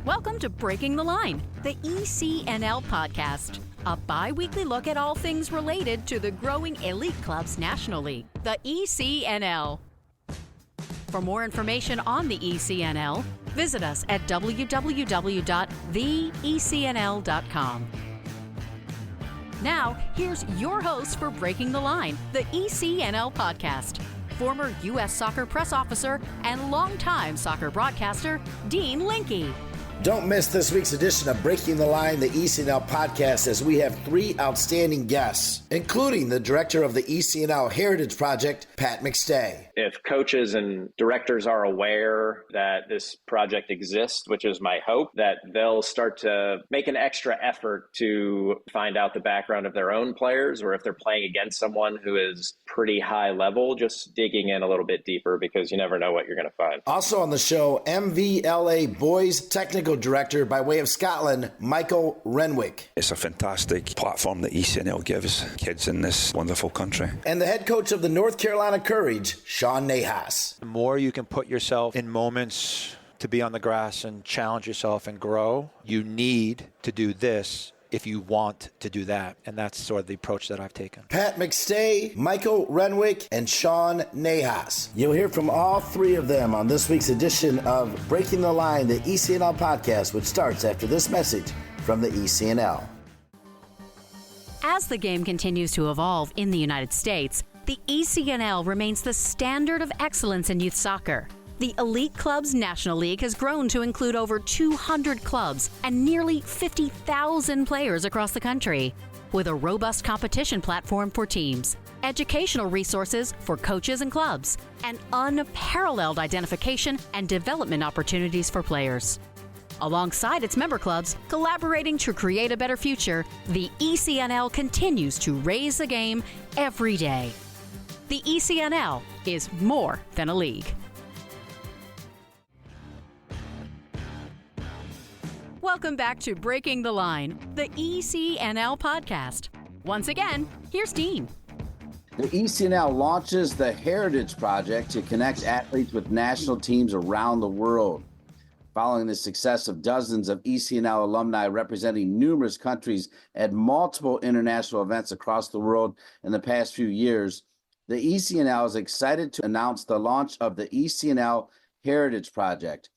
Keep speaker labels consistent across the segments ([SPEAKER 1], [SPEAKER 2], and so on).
[SPEAKER 1] Welcome to Breaking the Line, the ECNL Podcast, a bi-weekly look at all things related to the growing elite clubs nationally, the ECNL. For more information on the ECNL, visit us at www.theecnl.com. Now, here's your host for Breaking the Line, the ECNL Podcast, former U.S. Soccer press officer and longtime soccer broadcaster, Dean Linke.
[SPEAKER 2] Don't miss this week's edition of Breaking the Line, the ECNL Podcast, as we have three outstanding guests, including the director of the ECNL Heritage Project, Pat McStay.
[SPEAKER 3] If coaches and directors are aware that this project exists, which is my hope, that they'll start to make an extra effort to find out the background of their own players, or if they're playing against someone who is pretty high level, just digging in a little bit deeper, because you never know what you're going to find.
[SPEAKER 2] Also on the show, MVLA Boys Technical Director by way of Scotland, Michael Renwick.
[SPEAKER 4] It's a fantastic platform that ECNL gives kids in this wonderful country.
[SPEAKER 2] And the head coach of the North Carolina Courage, Sean Nahas.
[SPEAKER 5] The more you can put yourself in moments to be on the grass and challenge yourself and grow, you need to do this if you want to do that. And that's sort of the approach that I've taken.
[SPEAKER 2] Pat McStay, Michael Renwick, and Sean Nahas. You'll hear from all three of them on this week's edition of Breaking the Line, the ECNL Podcast, which starts after this message from the ECNL.
[SPEAKER 1] As the game continues to evolve in the United States, the ECNL remains the standard of excellence in youth soccer. The Elite Clubs National League has grown to include over 200 clubs and nearly 50,000 players across the country, with a robust competition platform for teams, educational resources for coaches and clubs, and unparalleled identification and development opportunities for players. Alongside its member clubs, collaborating to create a better future, the ECNL continues to raise the game every day. The ECNL is more than a league. Welcome back to Breaking the Line, the ECNL Podcast. Once again, here's Dean.
[SPEAKER 6] The ECNL launches the Heritage Project to connect athletes with national teams around the world. Following the success of dozens of ECNL alumni representing numerous countries at multiple international events across the world in the past few years, the ECNL is excited to announce the launch of the ECNL Heritage Project.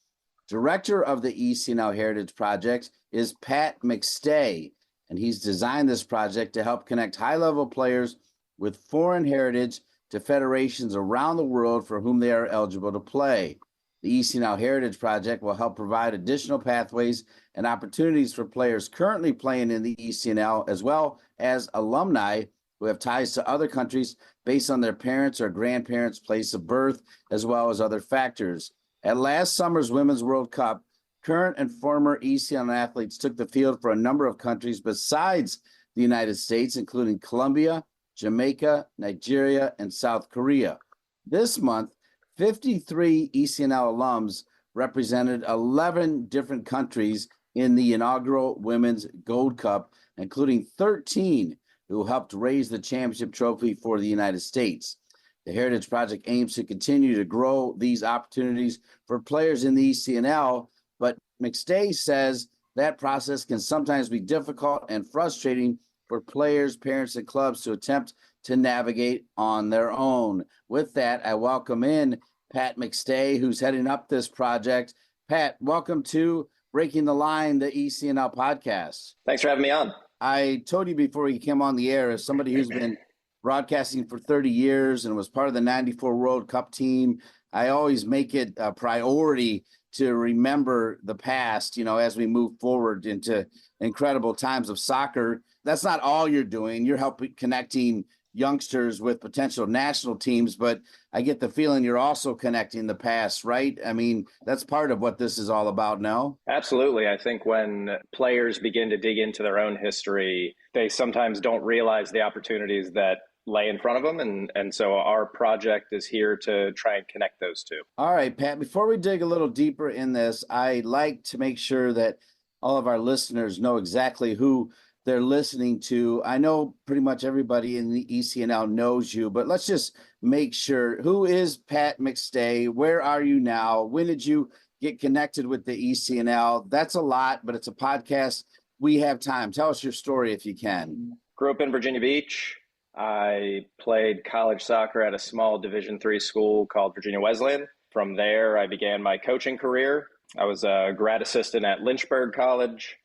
[SPEAKER 6] Director of the ECNL Heritage Project is Pat McStay, and he's designed this project to help connect high-level players with foreign heritage to federations around the world for whom they are eligible to play. The ECNL Heritage Project will help provide additional pathways and opportunities for players currently playing in the ECNL, as well as alumni who have ties to other countries based on their parents' or grandparents' place of birth, as well as other factors. At last summer's Women's World Cup, current and former ECNL athletes took the field for a number of countries besides the United States, including Colombia, Jamaica, Nigeria, and South Korea. This month, 53 ECNL alums represented 11 different countries in the inaugural Women's Gold Cup, including 13 who helped raise the championship trophy for the United States. The Heritage Project aims to continue to grow these opportunities for players in the ECNL, but McStay says that process can sometimes be difficult and frustrating for players, parents, and clubs to attempt to navigate on their own. With that, I welcome in Pat McStay, who's heading up this project. Pat, welcome to Breaking the Line, the ECNL Podcast.
[SPEAKER 3] Thanks for having me on.
[SPEAKER 6] I told you before you came on the air, as somebody who's been broadcasting for 30 years and was part of the 94 World Cup team, I always make it a priority to remember the past, as we move forward into incredible times of soccer. That's not all you're doing. You're helping connecting youngsters with potential national teams, but I get the feeling you're also connecting the past, right? I mean, that's part of what this is all about now.
[SPEAKER 3] Absolutely. I think when players begin to dig into their own history, they sometimes don't realize the opportunities that lay in front of them. And so our project is here to try and connect those two.
[SPEAKER 6] All right, Pat, before we dig a little deeper in this, I like to make sure that all of our listeners know exactly who they're listening to. I know pretty much everybody in the ECNL knows you, but let's just make sure. Who is Pat McStay? Where are you now? When did you get connected with the ECNL. That's a lot, but it's a podcast. We have time. Tell us your story if you can.
[SPEAKER 3] Grew up in Virginia Beach. I played college soccer at a small Division III school called Virginia Wesleyan. From there, I began my coaching career. I was a grad assistant at Lynchburg College,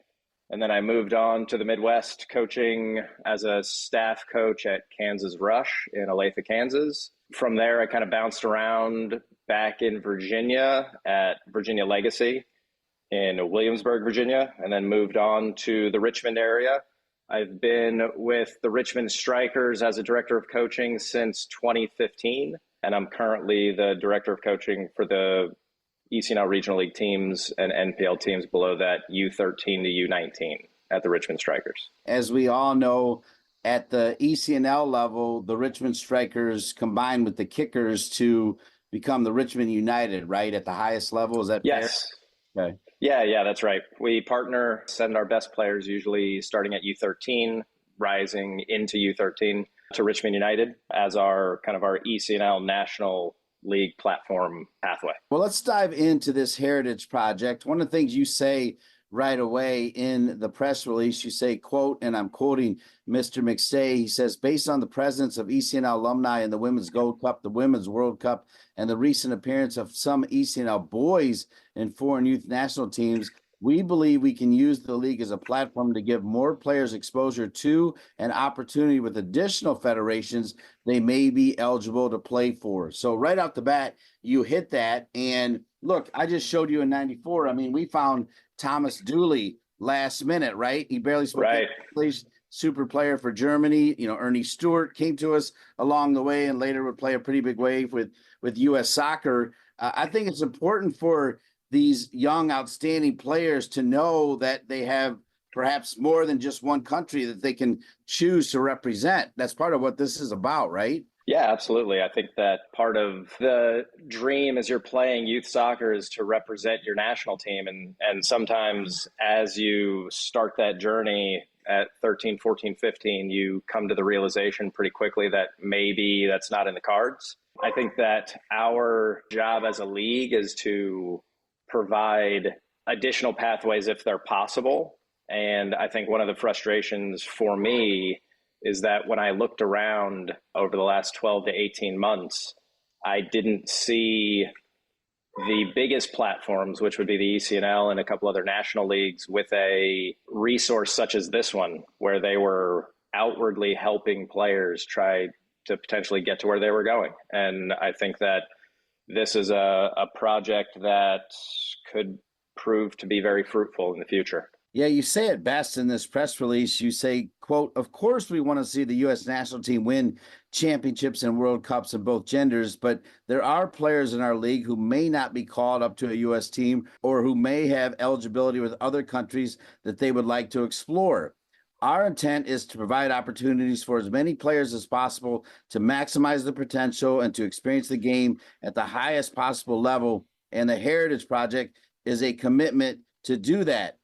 [SPEAKER 3] and then I moved on to the Midwest, coaching as a staff coach at Kansas Rush in Olathe, Kansas. From there, I kind of bounced around back in Virginia at Virginia Legacy in Williamsburg, Virginia, and then moved on to the Richmond area. I've been with the Richmond Strikers as a director of coaching since 2015, and I'm currently the director of coaching for the ECNL Regional League teams and NPL teams below that, U13 to U19 at the Richmond Strikers.
[SPEAKER 6] As we all know, at the ECNL level, the Richmond Strikers combined with the Kickers to become the Richmond United, right? At the highest level, is that
[SPEAKER 3] yes.
[SPEAKER 6] fair? Okay.
[SPEAKER 3] Yeah, that's right. We partner, send our best players, usually starting at U13, rising into U13 to Richmond United as our kind of our ECNL National League platform pathway.
[SPEAKER 6] Well, let's dive into this Heritage Project. One of the things you say right away in the press release, you say, quote, and I'm quoting Mr. McStay, he says, based on the presence of ECNL alumni in the Women's Gold Cup, the Women's World Cup, and the recent appearance of some ECNL boys in foreign youth national teams, we believe we can use the league as a platform to give more players exposure to and opportunity with additional federations they may be eligible to play for. So right off the bat, you hit that. And look, I just showed you in 94. I mean, we found Thomas Dooley last minute, right? He barely spoke English, super player for Germany. You know, Ernie Stewart came to us along the way and later would play a pretty big wave with U.S. Soccer. I think it's important for these young, outstanding players to know that they have perhaps more than just one country that they can choose to represent. That's part of what this is about, right?
[SPEAKER 3] Yeah, absolutely. I think that part of the dream as you're playing youth soccer is to represent your national team. And sometimes as you start that journey at 13, 14, 15, you come to the realization pretty quickly that maybe that's not in the cards. I think that our job as a league is to provide additional pathways if they're possible. And I think one of the frustrations for me is that when I looked around over the last 12 to 18 months, I didn't see the biggest platforms, which would be the ECNL and a couple other national leagues, with a resource such as this one, where they were outwardly helping players try to potentially get to where they were going. And I think that this is a project that could prove to be very fruitful in the future.
[SPEAKER 6] Yeah, you say it best in this press release. You say, quote, of course, we want to see the U.S. national team win championships and World Cups in both genders, but there are players in our league who may not be called up to a U.S. team or who may have eligibility with other countries that they would like to explore. Our intent is to provide opportunities for as many players as possible to maximize the potential and to experience the game at the highest possible level. And the Heritage Project is a commitment to do that.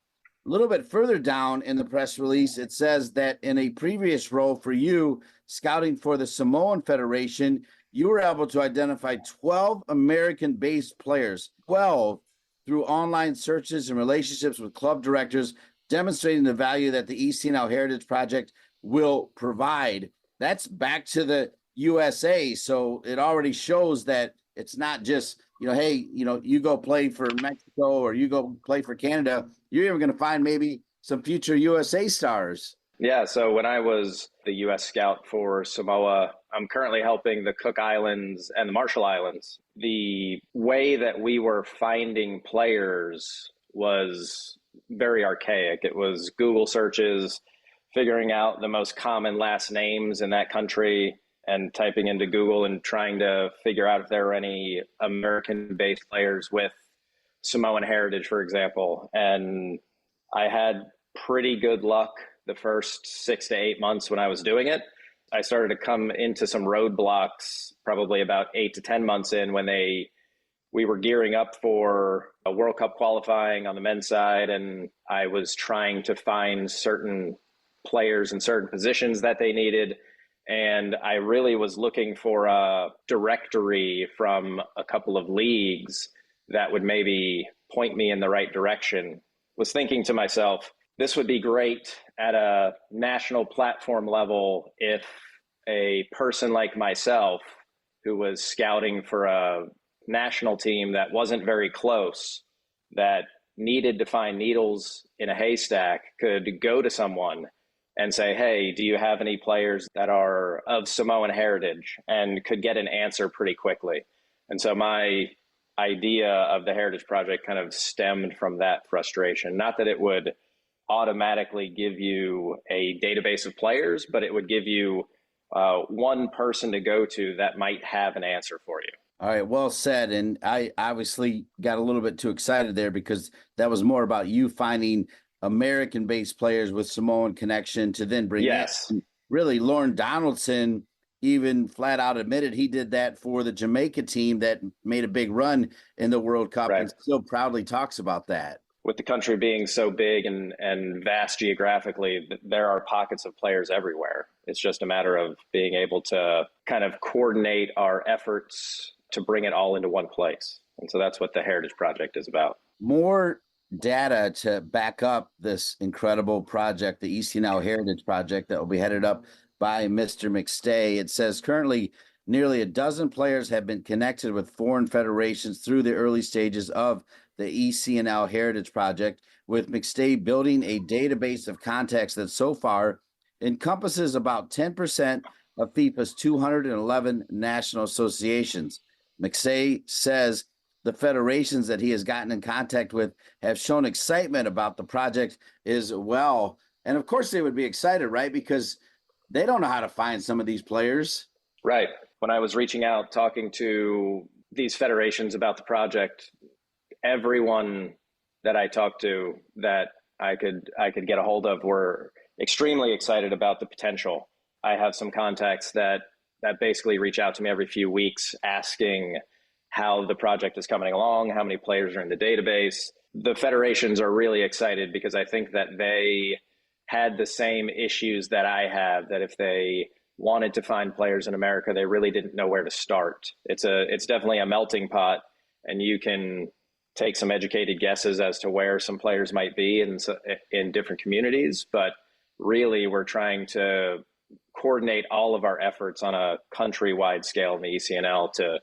[SPEAKER 6] A little bit further down in the press release, it says that in a previous role for you, scouting for the Samoan Federation, you were able to identify 12 American-based players, 12 through online searches and relationships with club directors, demonstrating the value that the ECNL Heritage Project will provide. That's back to the USA, so it already shows that it's not just, hey, you go play for Mexico or you go play for Canada. You're even going to find maybe some future USA stars.
[SPEAKER 3] Yeah, so when I was the U.S. scout for Samoa, I'm currently helping the Cook Islands and the Marshall Islands. The way that we were finding players was very archaic. It was Google searches, figuring out the most common last names in that country, and typing into Google and trying to figure out if there were any American-based players with Samoan heritage, for example. And I had pretty good luck the first 6 to 8 months when I was doing it. I started to come into some roadblocks probably about 8 to 10 months in when we were gearing up for a World Cup qualifying on the men's side, and I was trying to find certain players in certain positions that they needed. And I really was looking for a directory from a couple of leagues that would maybe point me in the right direction, was thinking to myself, this would be great at a national platform level if a person like myself, who was scouting for a national team that wasn't very close, that needed to find needles in a haystack, could go to someone and say, hey, do you have any players that are of Samoan heritage, and could get an answer pretty quickly. And so my idea of the Heritage Project kind of stemmed from that frustration. Not that it would automatically give you a database of players, but it would give you one person to go to that might have an answer for you.
[SPEAKER 6] All right, well said. And I obviously got a little bit too excited there because that was more about you finding American-based players with Samoan connection to then bring in. Really, Lauren Donaldson even flat out admitted he did that for the Jamaica team that made a big run in the World Cup, and still proudly talks about that.
[SPEAKER 3] With the country being so big and vast geographically, there are pockets of players everywhere. It's just a matter of being able to kind of coordinate our efforts to bring it all into one place. And so that's what the Heritage Project is about.
[SPEAKER 6] More data to back up this incredible project, the ECNL Heritage Project, that will be headed up by Mr. McStay. It says currently nearly a dozen players have been connected with foreign federations through the early stages of the ECNL Heritage Project, with McStay building a database of contacts that so far encompasses about 10% of FIFA's 211 national associations. McStay says the federations that he has gotten in contact with have shown excitement about the project as well. And of course they would be excited, right? Because they don't know how to find some of these players.
[SPEAKER 3] Right. When I was reaching out, talking to these federations about the project, everyone that I talked to that I could get a hold of were extremely excited about the potential. I have some contacts that basically reach out to me every few weeks asking how the project is coming along, how many players are in the database. The federations are really excited because I think that they had the same issues that I have, that if they wanted to find players in America, they really didn't know where to start. It's definitely a melting pot, and you can take some educated guesses as to where some players might be in different communities, but really we're trying to coordinate all of our efforts on a countrywide scale in the ECNL to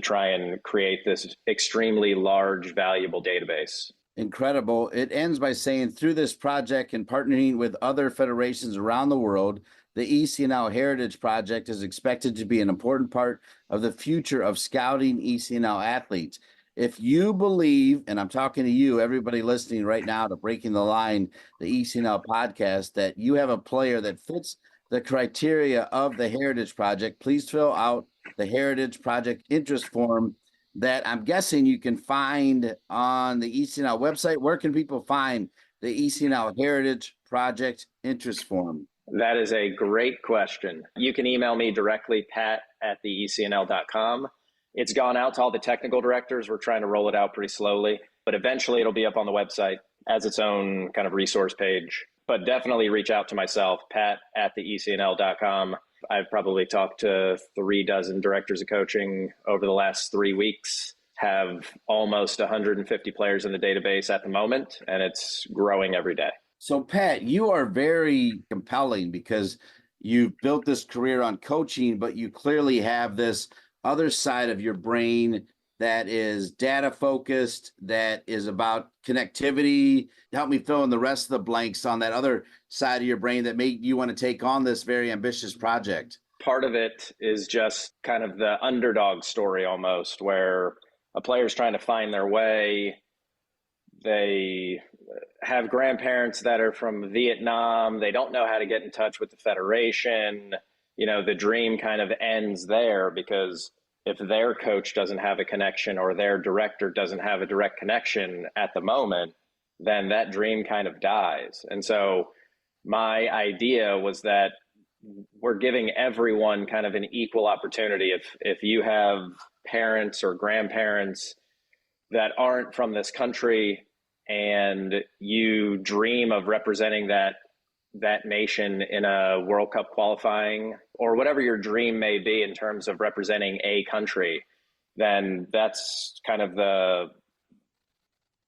[SPEAKER 3] try and create this extremely large, valuable database.
[SPEAKER 6] Incredible. It ends by saying, through this project and partnering with other federations around the world, the ECNL Heritage Project is expected to be an important part of the future of scouting ECNL athletes. If you believe, and I'm talking to you, everybody listening right now to Breaking the Line, the ECNL podcast, that you have a player that fits the criteria of the Heritage Project, please fill out the Heritage Project interest form that I'm guessing you can find on the ECNL website. Where can people find the ECNL Heritage Project interest form?
[SPEAKER 3] That is a great question. You can email me directly, pat@theecnl.com. It's gone out to all the technical directors. We're trying to roll it out pretty slowly, but eventually it'll be up on the website as its own kind of resource page. But definitely reach out to myself, pat@theecnl.com. I've probably talked to 36 directors of coaching over the last 3 weeks, have almost 150 players in the database at the moment, and it's growing every day.
[SPEAKER 6] So, Pat, you are very compelling because you've built this career on coaching, but you clearly have this other side of your brain that is data focused, that is about connectivity. Help me fill in the rest of the blanks on that other side of your brain that made you want to take on this very ambitious project.
[SPEAKER 3] Part of it is just kind of the underdog story almost, where a player's trying to find their way. They have grandparents that are from Vietnam. They don't know how to get in touch with the federation. You know, the dream kind of ends there, because if their coach doesn't have a connection or their director doesn't have a direct connection at the moment, then that dream kind of dies. And so my idea was that we're giving everyone kind of an equal opportunity. If you have parents or grandparents that aren't from this country and you dream of representing that nation in a World Cup qualifying, or whatever your dream may be in terms of representing a country, then that's kind of the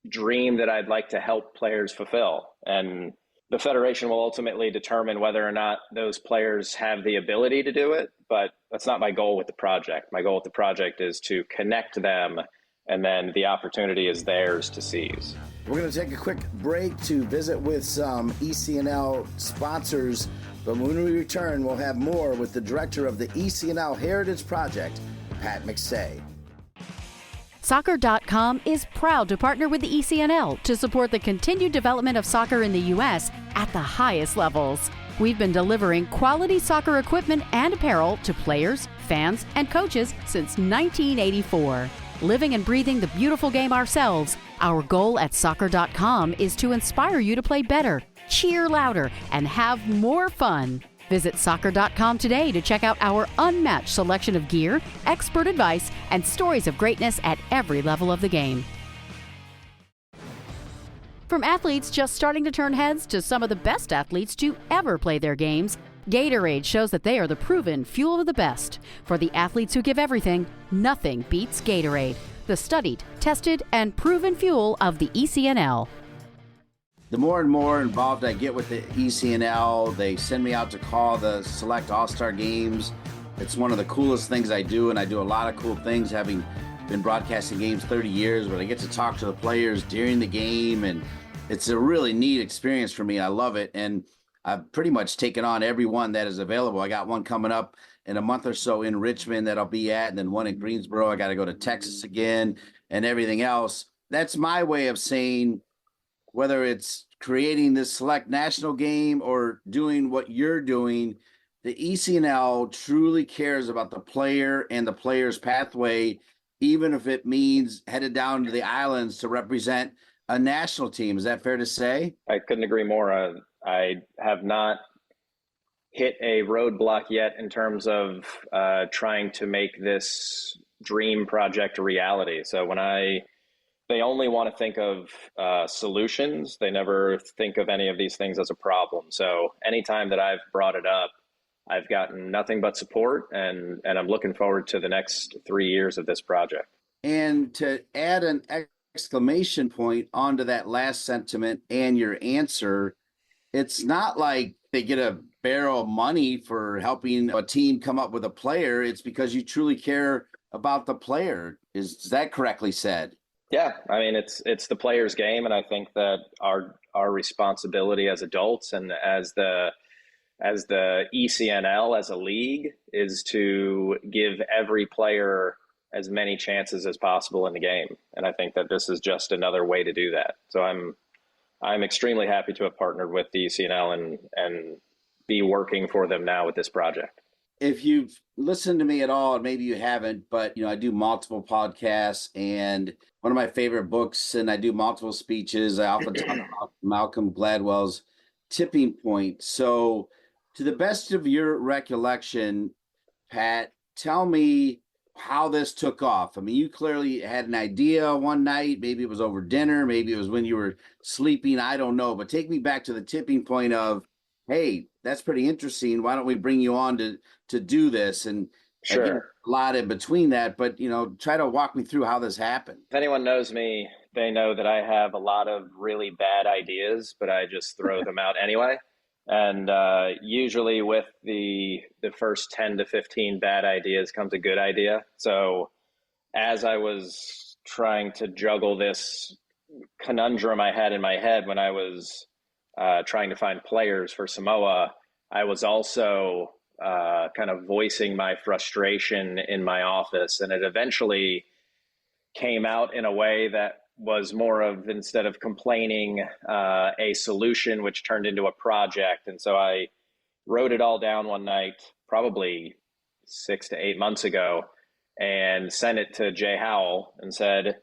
[SPEAKER 3] dream that I'd like to help players fulfill. And the federation will ultimately determine whether or not those players have the ability to do it, but that's not my goal with the project. My goal with the project is to connect them, and then the opportunity is theirs to seize.
[SPEAKER 2] We're going to take a quick break to visit with some ECNL sponsors, but when we return, we'll have more with the director of the ECNL Heritage Project, Pat McStay.
[SPEAKER 1] Soccer.com is proud to partner with the ECNL to support the continued development of soccer in the U.S. at the highest levels. We've been delivering quality soccer equipment and apparel to players, fans, and coaches since 1984. Living and breathing the beautiful game ourselves, our goal at Soccer.com is to inspire you to play better, cheer louder, and have more fun. Visit Soccer.com today to check out our unmatched selection of gear, expert advice, and stories of greatness at every level of the game. From athletes just starting to turn heads to some of the best athletes to ever play their games, Gatorade shows that they are the proven fuel of the best. For the athletes who give everything, nothing beats Gatorade, the studied, tested, and proven fuel of the ECNL.
[SPEAKER 6] The more and more involved I get with the ECNL, they send me out to call the select all-star games. It's one of the coolest things I do, and I do a lot of cool things, having been broadcasting games 30 years, but I get to talk to the players during the game, and it's a really neat experience for me. I love it, and I've pretty much taken on every one that is available. I got one coming up in a month or so in Richmond that I'll be at, and then one in Greensboro. I got to go to Texas again and everything else. That's my way of saying, whether it's creating this select national game or doing what you're doing, the ECNL truly cares about the player and the player's pathway, even if it means headed down to the islands to represent a national team. Is that fair to say?
[SPEAKER 3] I couldn't agree more. I have not hit a roadblock yet in terms of trying to make this dream project a reality. So they only want to think of solutions. They never think of any of these things as a problem. So anytime that I've brought it up, I've gotten nothing but support, and I'm looking forward to the next 3 years of this project.
[SPEAKER 6] And to add an exclamation point onto that last sentiment and your answer, it's not like they get a barrel of money for helping a team come up with a player. It's because you truly care about the player. Is that correctly said?
[SPEAKER 3] Yeah, I mean, it's the player's game, and I think that our responsibility as adults and as the ECNL as a league is to give every player as many chances as possible in the game, and I think that this is just another way to do that. So I'm extremely happy to have partnered with the ECNL and be working for them now with this project.
[SPEAKER 6] If you've listened to me at all, and maybe you haven't, but I do multiple podcasts, and one of my favorite books, and I do multiple speeches. I often talk about Malcolm Gladwell's Tipping Point. So to the best of your recollection, Pat, tell me how this took off. I mean, you clearly had an idea one night. Maybe it was over dinner. Maybe it was when you were sleeping. I don't know. But take me back to the tipping point of, hey, that's pretty interesting. Why don't we bring you on to do this? And
[SPEAKER 3] sure,
[SPEAKER 6] again, a lot in between that, but try to walk me through how this happened.
[SPEAKER 3] If anyone knows me, they know that I have a lot of really bad ideas, but I just throw them out anyway. And usually with the first 10 to 15 bad ideas comes a good idea. So as I was trying to juggle this conundrum I had in my head when I was trying to find players for Samoa, I was also kind of voicing my frustration in my office. And it eventually came out in a way that was more of, instead of complaining, a solution, which turned into a project. And so I wrote it all down one night, probably 6 to 8 months ago, and sent it to Jay Howell and said,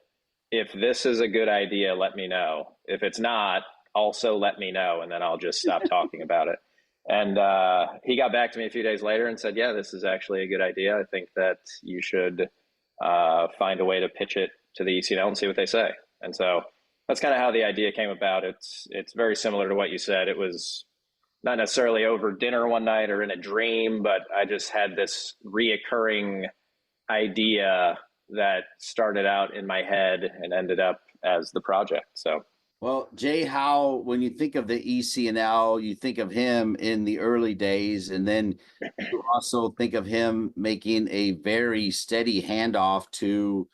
[SPEAKER 3] if this is a good idea, let me know. If it's not, also let me know, and then I'll just stop talking about it. And he got back to me a few days later and said, yeah, this is actually a good idea. I think that you should find a way to pitch it to the ECNL and see what they say. And so that's kind of how the idea came about. It's very similar to what you said. It was not necessarily over dinner one night or in a dream, but I just had this reoccurring idea that started out in my head and ended up as the project. So,
[SPEAKER 6] well, Jay Howe, when you think of the ECNL, you think of him in the early days, and then you also think of him making a very steady handoff to,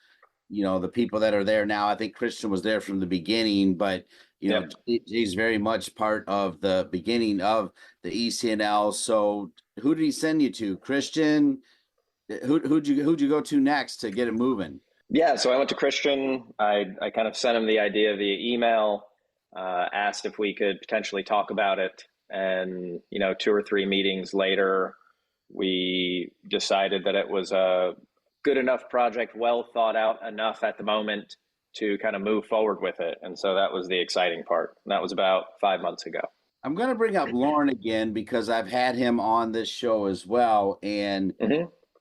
[SPEAKER 6] the people that are there now. I think Christian was there from the beginning, but Jay's very much part of the beginning of the ECNL. So who did he send you to? Christian? Who'd you go to next to get it moving?
[SPEAKER 3] Yeah, so I went to Christian. I kind of sent him the idea via email, asked if we could potentially talk about it. And, 2 or 3 meetings later, we decided that it was a good enough project, well thought out enough at the moment to kind of move forward with it. And so that was the exciting part. And that was about 5 months ago.
[SPEAKER 6] I'm going to bring up Lauren again because I've had him on this show as well. And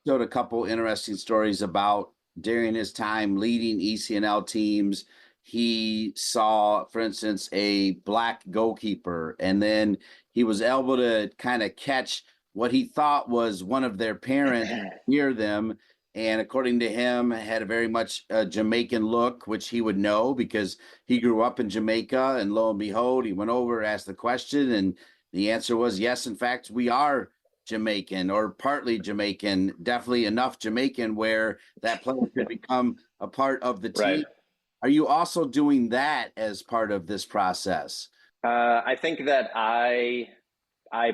[SPEAKER 6] told a couple interesting stories about during his time leading ECNL teams. He saw, for instance, a black goalkeeper, and then he was able to kind of catch what he thought was one of their parents near them. And according to him, had a very much Jamaican look, which he would know because he grew up in Jamaica. And lo and behold, he went over, asked the question, and the answer was, yes, in fact, we are Jamaican or partly Jamaican, definitely enough Jamaican where that player could become a part of the team. Right. Are you also doing that as part of this process?
[SPEAKER 3] I think that I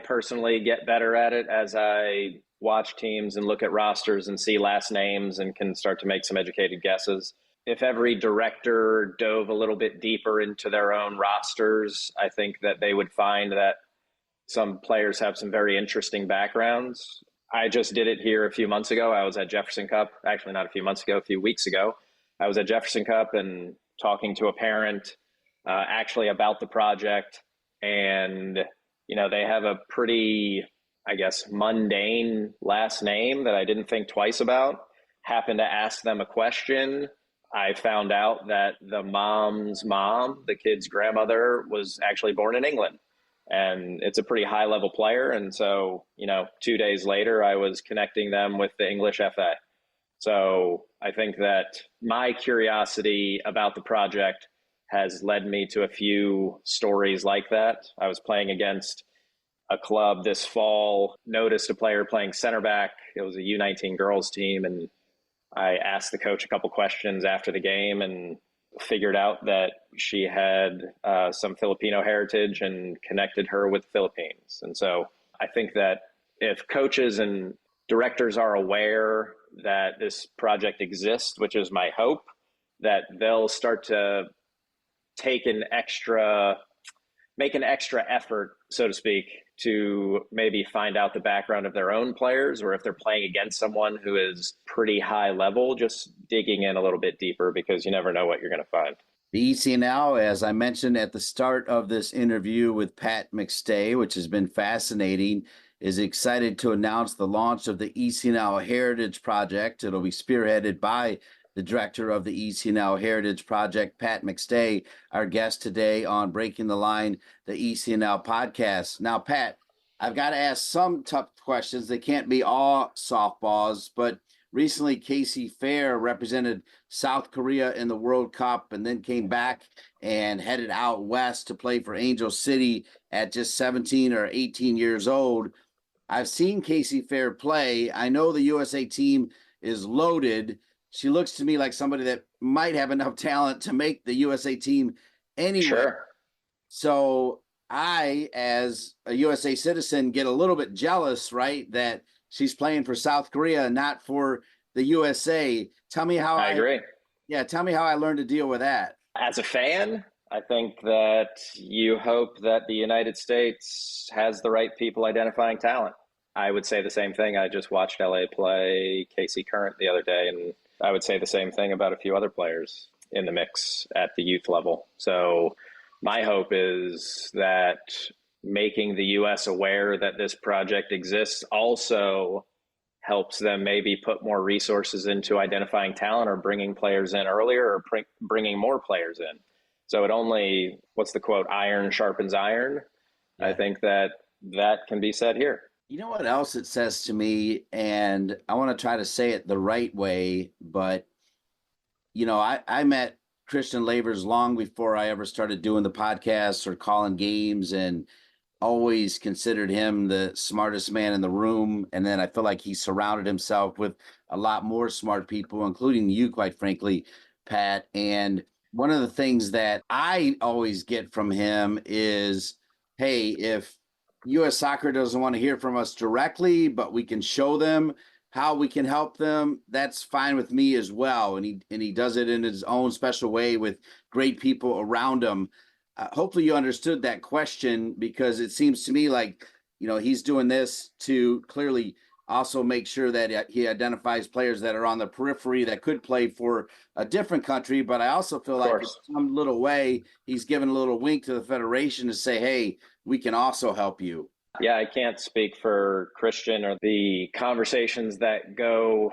[SPEAKER 3] personally get better at it as I watch teams and look at rosters and see last names and can start to make some educated guesses. If every director dove a little bit deeper into their own rosters, I think that they would find that some players have some very interesting backgrounds. I just did it here a few months ago. I was at Jefferson Cup, actually not a few months ago, a few weeks ago. I was at Jefferson Cup and talking to a parent actually about the project. And, they have a pretty, mundane last name that I didn't think twice about. Happened to ask them a question. I found out that the mom's mom, the kid's grandmother, was actually born in England. And it's a pretty high level player. And so, 2 days later, I was connecting them with the English FA. So I think that my curiosity about the project has led me to a few stories like that. I was playing against a club this fall, noticed a player playing center back. It was a U19 girls team. And I asked the coach a couple questions after the game and figured out that she had some Filipino heritage and connected her with the Philippines. And so I think that if coaches and directors are aware that this project exists, which is my hope, that they'll start to make an extra effort, so to speak, to maybe find out the background of their own players, or if they're playing against someone who is pretty high level, just digging in a little bit deeper because you never know what you're going to find.
[SPEAKER 6] The ECNL, as I mentioned at the start of this interview with Pat McStay, which has been fascinating, is excited to announce the launch of the ECNL Heritage Project. It'll be spearheaded by the director of the ECNL Heritage Project, Pat McStay, our guest today on Breaking the Line, the ECNL Podcast. Now, Pat, I've got to ask some tough questions. They can't be all softballs, but recently Casey Fair represented South Korea in the World Cup and then came back and headed out west to play for Angel City at just 17 or 18 years old. I've seen Casey Fair play. I know the USA team is loaded. She looks to me like somebody that might have enough talent to make the USA team anyway.
[SPEAKER 3] Sure.
[SPEAKER 6] So I, as a USA citizen, get a little bit jealous, right, that she's playing for South Korea, not for the USA. Tell me how
[SPEAKER 3] I agree.
[SPEAKER 6] Yeah, tell me how I learned to deal with that.
[SPEAKER 3] As a fan, I think that you hope that the United States has the right people identifying talent. I would say the same thing. I just watched LA play Casey Current the other day, and I would say the same thing about a few other players in the mix at the youth level. So my hope is that making the U.S. aware that this project exists also helps them maybe put more resources into identifying talent or bringing players in earlier or bringing more players in. So it only, what's the quote, iron sharpens iron. Yeah. I think that can be said here.
[SPEAKER 6] You know what else it says to me, and I want to try to say it the right way, but I met Christian Lavers long before I ever started doing the podcast or calling games, and always considered him the smartest man in the room. And then I feel like he surrounded himself with a lot more smart people, including you, quite frankly, Pat. And one of the things that I always get from him is, hey, if U.S. Soccer doesn't want to hear from us directly, but we can show them how we can help them, that's fine with me as well. And he does it in his own special way with great people around him. Hopefully you understood that question, because it seems to me like, he's doing this to clearly also make sure that he identifies players that are on the periphery that could play for a different country. But I also feel like in some little way, he's giving a little wink to the federation to say, hey, we can also help you.
[SPEAKER 3] Yeah, I can't speak for Christian or the conversations that go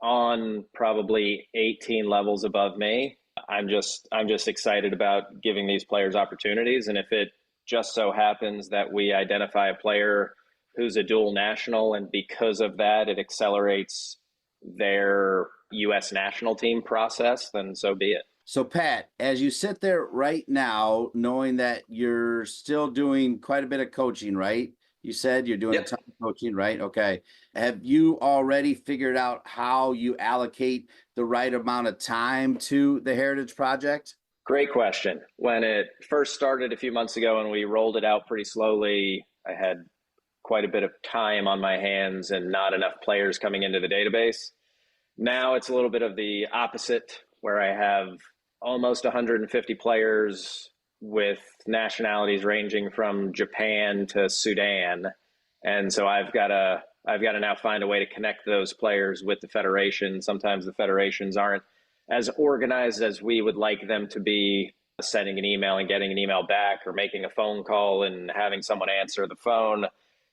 [SPEAKER 3] on probably 18 levels above me. I'm just excited about giving these players opportunities. And if it just so happens that we identify a player who's a dual national, and because of that, it accelerates their U.S. national team process, then so be it.
[SPEAKER 6] So, Pat, as you sit there right now, knowing that you're still doing quite a bit of coaching, right? You said you're doing a ton of coaching, right? Okay. Have you already figured out how you allocate the right amount of time to the Heritage Project?
[SPEAKER 3] Great question. When it first started a few months ago and we rolled it out pretty slowly, I had quite a bit of time on my hands and not enough players coming into the database. Now it's a little bit of the opposite, where I have almost 150 players with nationalities ranging from Japan to Sudan. And so I've got to now find a way to connect those players with the federation. Sometimes the federations aren't as organized as we would like them to be, sending an email and getting an email back, or making a phone call and having someone answer the phone.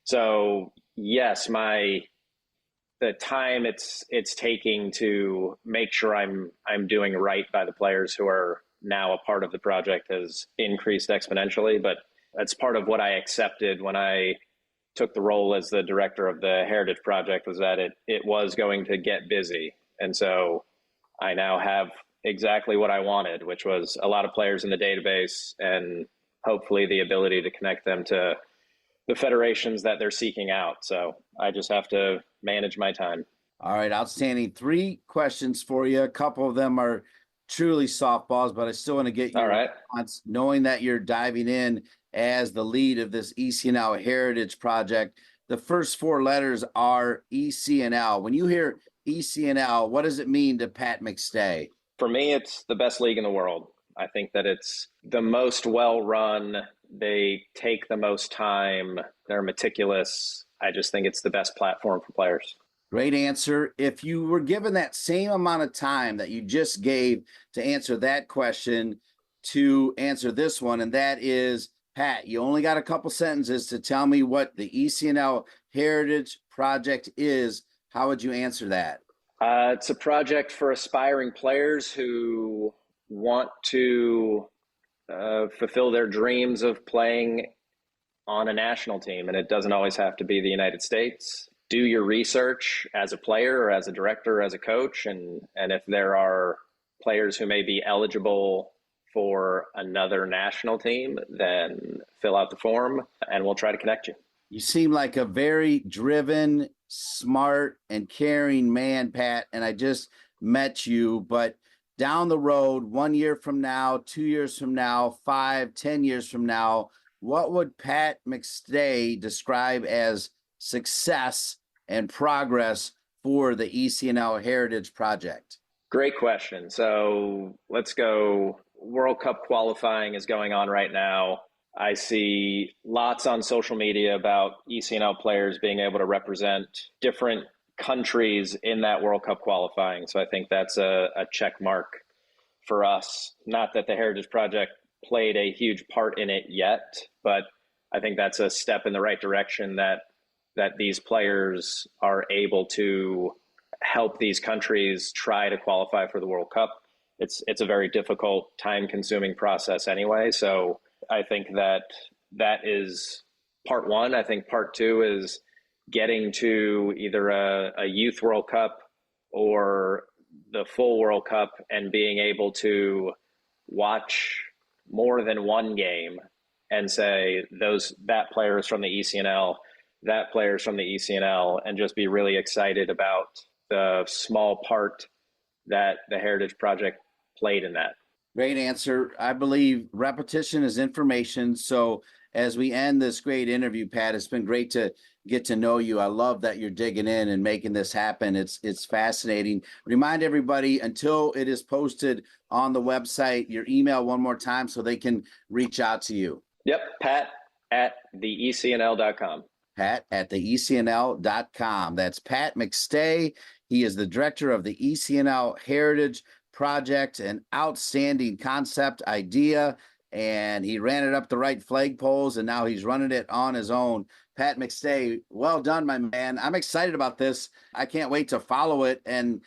[SPEAKER 3] So yes, the time it's taking to make sure I'm doing right by the players who are now a part of the project has increased exponentially. But that's part of what I accepted when I took the role as the director of the Heritage Project, was that it was going to get busy. And so I now have exactly what I wanted, which was a lot of players in the database and hopefully the ability to connect them to the federations that they're seeking out. So I just have to manage my time.
[SPEAKER 6] All right, outstanding. 3 questions for you. A couple of them are truly softballs, but I still want to get your response, knowing that you're diving in as the lead of this ECNL Heritage Project. The first 4 letters are ECNL. When you hear ECNL, what does it mean to Pat McStay?
[SPEAKER 3] For me, it's the best league in the world. I think that it's the most well-run. They take the most time. They're meticulous. I just think it's the best platform for players.
[SPEAKER 6] Great answer. If you were given that same amount of time that you just gave to answer that question to answer this one, and that is, Pat, you only got a couple sentences to tell me what the ECNL Heritage Project is. How would you answer that?
[SPEAKER 3] It's a project for aspiring players who want to fulfill their dreams of playing on a national team. And it doesn't always have to be the United States. Do your research as a player or as a director, or as a coach. And if there are players who may be eligible for another national team, then fill out the form and we'll try to connect you.
[SPEAKER 6] You seem like a very driven, smart, and caring man, Pat, and I just met you. But down the road, 1 year from now, 2 years from now, 5, 10 years from now, what would Pat McStay describe as success and progress for the ECNL Heritage Project?
[SPEAKER 3] Great question. So let's go. World Cup qualifying is going on right now. I see lots on social media about ECNL players being able to represent different countries in that World Cup qualifying. So I think that's a check mark for us. Not that the Heritage Project played a huge part in it yet, but I think that's a step in the right direction, that these players are able to help these countries try to qualify for the World Cup. It's a very difficult, time-consuming process anyway. So I think that is part one. I think part two is getting to either a youth World Cup or the full World Cup and being able to watch more than one game and say that player is from the ECNL, that player is from the ECNL, and just be really excited about the small part that the Heritage Project played in that.
[SPEAKER 6] Great answer. I believe repetition is information. So as we end this great interview, Pat, it's been great to get to know you. I love that you're digging in and making this happen. It's fascinating. Remind everybody, until it is posted on the website, your email one more time so they can reach out to you.
[SPEAKER 3] Yep, pat@theecnl.com.
[SPEAKER 6] pat@theecnl.com. That's Pat McStay. He is the director of the ECNL Heritage Project, an outstanding concept idea, and he ran it up the right flagpoles, and now he's running it on his own. Pat McStay, well done, my man. I'm excited about this. I can't wait to follow it, and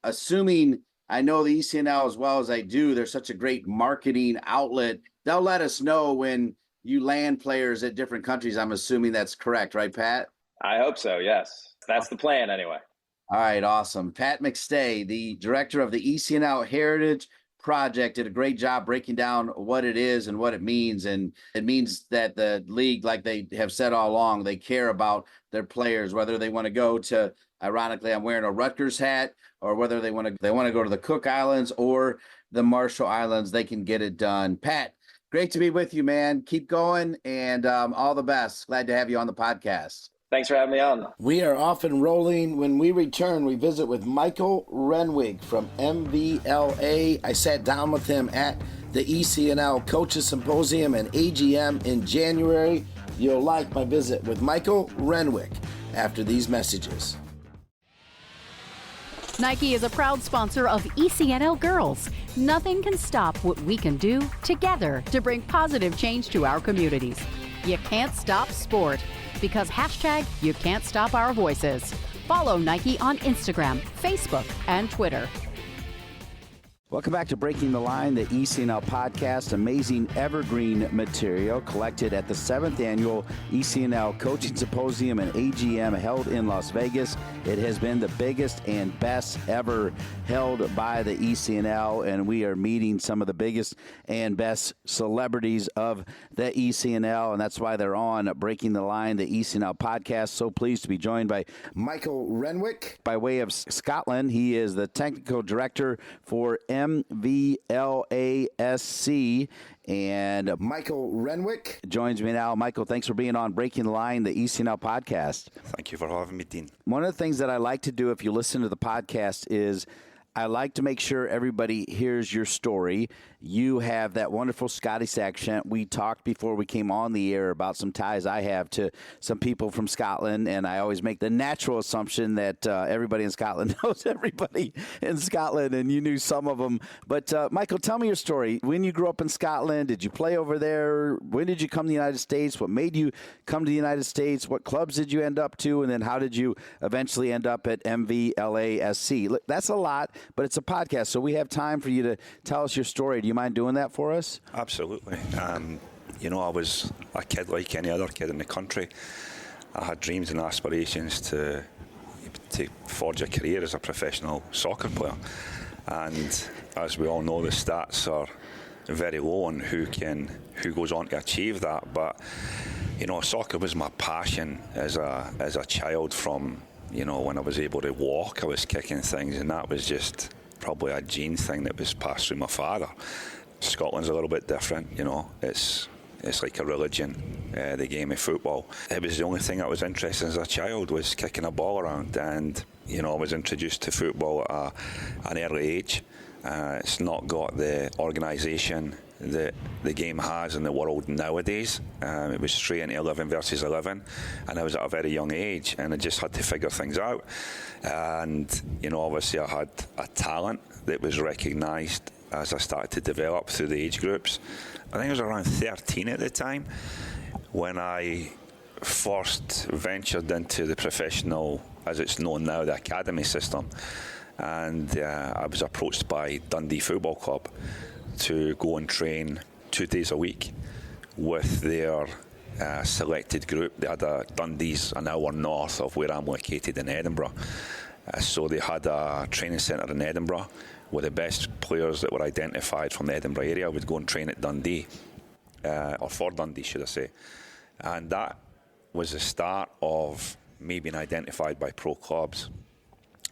[SPEAKER 6] assuming I know the ECNL as well as I do, they're such a great marketing outlet. They'll let us know when you land players at different countries. I'm assuming that's correct, right, Pat?
[SPEAKER 3] I hope so, yes. That's the plan anyway.
[SPEAKER 6] All right, awesome. Pat McStay, the director of the ECNL Heritage Project, did a great job breaking down what it is and what it means. And it means that the league, like they have said all along, they care about their players, whether they want to go to, ironically, I'm wearing a Rutgers hat, or whether they want to go to the Cook Islands or the Marshall Islands, they can get it done. Pat, great to be with you, man. Keep going, and all the best. Glad to have you on the podcast.
[SPEAKER 3] Thanks for having me on.
[SPEAKER 2] We are off and rolling. When we return, we visit with Michael Renwick from MVLA. I sat down with him at the ECNL Coaches Symposium and AGM in January. You'll like my visit with Michael Renwick after these messages.
[SPEAKER 1] Nike is a proud sponsor of ECNL Girls. Nothing can stop what we can do together to bring positive change to our communities. You can't stop sport, because #you can't stop our voices. Follow Nike on Instagram, Facebook, and Twitter.
[SPEAKER 6] Welcome back to Breaking the Line, the ECNL Podcast. Amazing evergreen material collected at the 7th Annual ECNL Coaching Symposium and AGM held in Las Vegas. It has been the biggest and best ever held by the ECNL, and we are meeting some of the biggest and best celebrities of the ECNL, and that's why they're on Breaking the Line, the ECNL Podcast. So pleased to be joined by
[SPEAKER 2] Michael Renwick.
[SPEAKER 6] By way of Scotland, he is the technical director for MVLASC, and
[SPEAKER 2] Michael Renwick
[SPEAKER 6] joins me now. Michael, thanks for being on Breaking the Line, the ECNL Podcast.
[SPEAKER 4] Thank you for having me, Dean.
[SPEAKER 6] One of the things that I like to do if you listen to the podcast is I like to make sure everybody hears your story. You have that wonderful Scottish accent. We talked before we came on the air about some ties I have to some people from Scotland, and I always make the natural assumption that everybody in Scotland knows everybody in Scotland, and you knew some of them. But, Michael, tell me your story. When you grew up in Scotland, did you play over there? When did you come to the United States? What made you come to the United States? What clubs did you end up to? And then how did you eventually end up at MVLASC? Look, that's a lot, but it's a podcast, so we have time for you to tell us your story. Do you mind doing that for us?
[SPEAKER 4] Absolutely. I was a kid like any other kid in the country. I had dreams and aspirations to forge a career as a professional soccer player. And as we all know, the stats are very low on who goes on to achieve that. But, soccer was my passion as a child from, when I was able to walk, I was kicking things, and that was just probably a genes thing that was passed through my father. Scotland's a little bit different, it's like a religion, the game of football. It was the only thing I was interested in as a child, was kicking a ball around, and I was introduced to football at an early age. It's not got the organisation that the game has in the world nowadays. It was straight into 11 versus 11, and I was at a very young age, and I just had to figure things out. And obviously I had a talent that was recognised as I started to develop through the age groups. I think I was around 13 at the time when I first ventured into the professional, as it's known now, the academy system. And I was approached by Dundee Football Club to go and train 2 days a week with their selected group. They had Dundee's an hour north of where I'm located in Edinburgh. So they had a training centre in Edinburgh where the best players that were identified from the Edinburgh area would go and train at Dundee, or for Dundee, should I say. And that was the start of me being identified by pro clubs.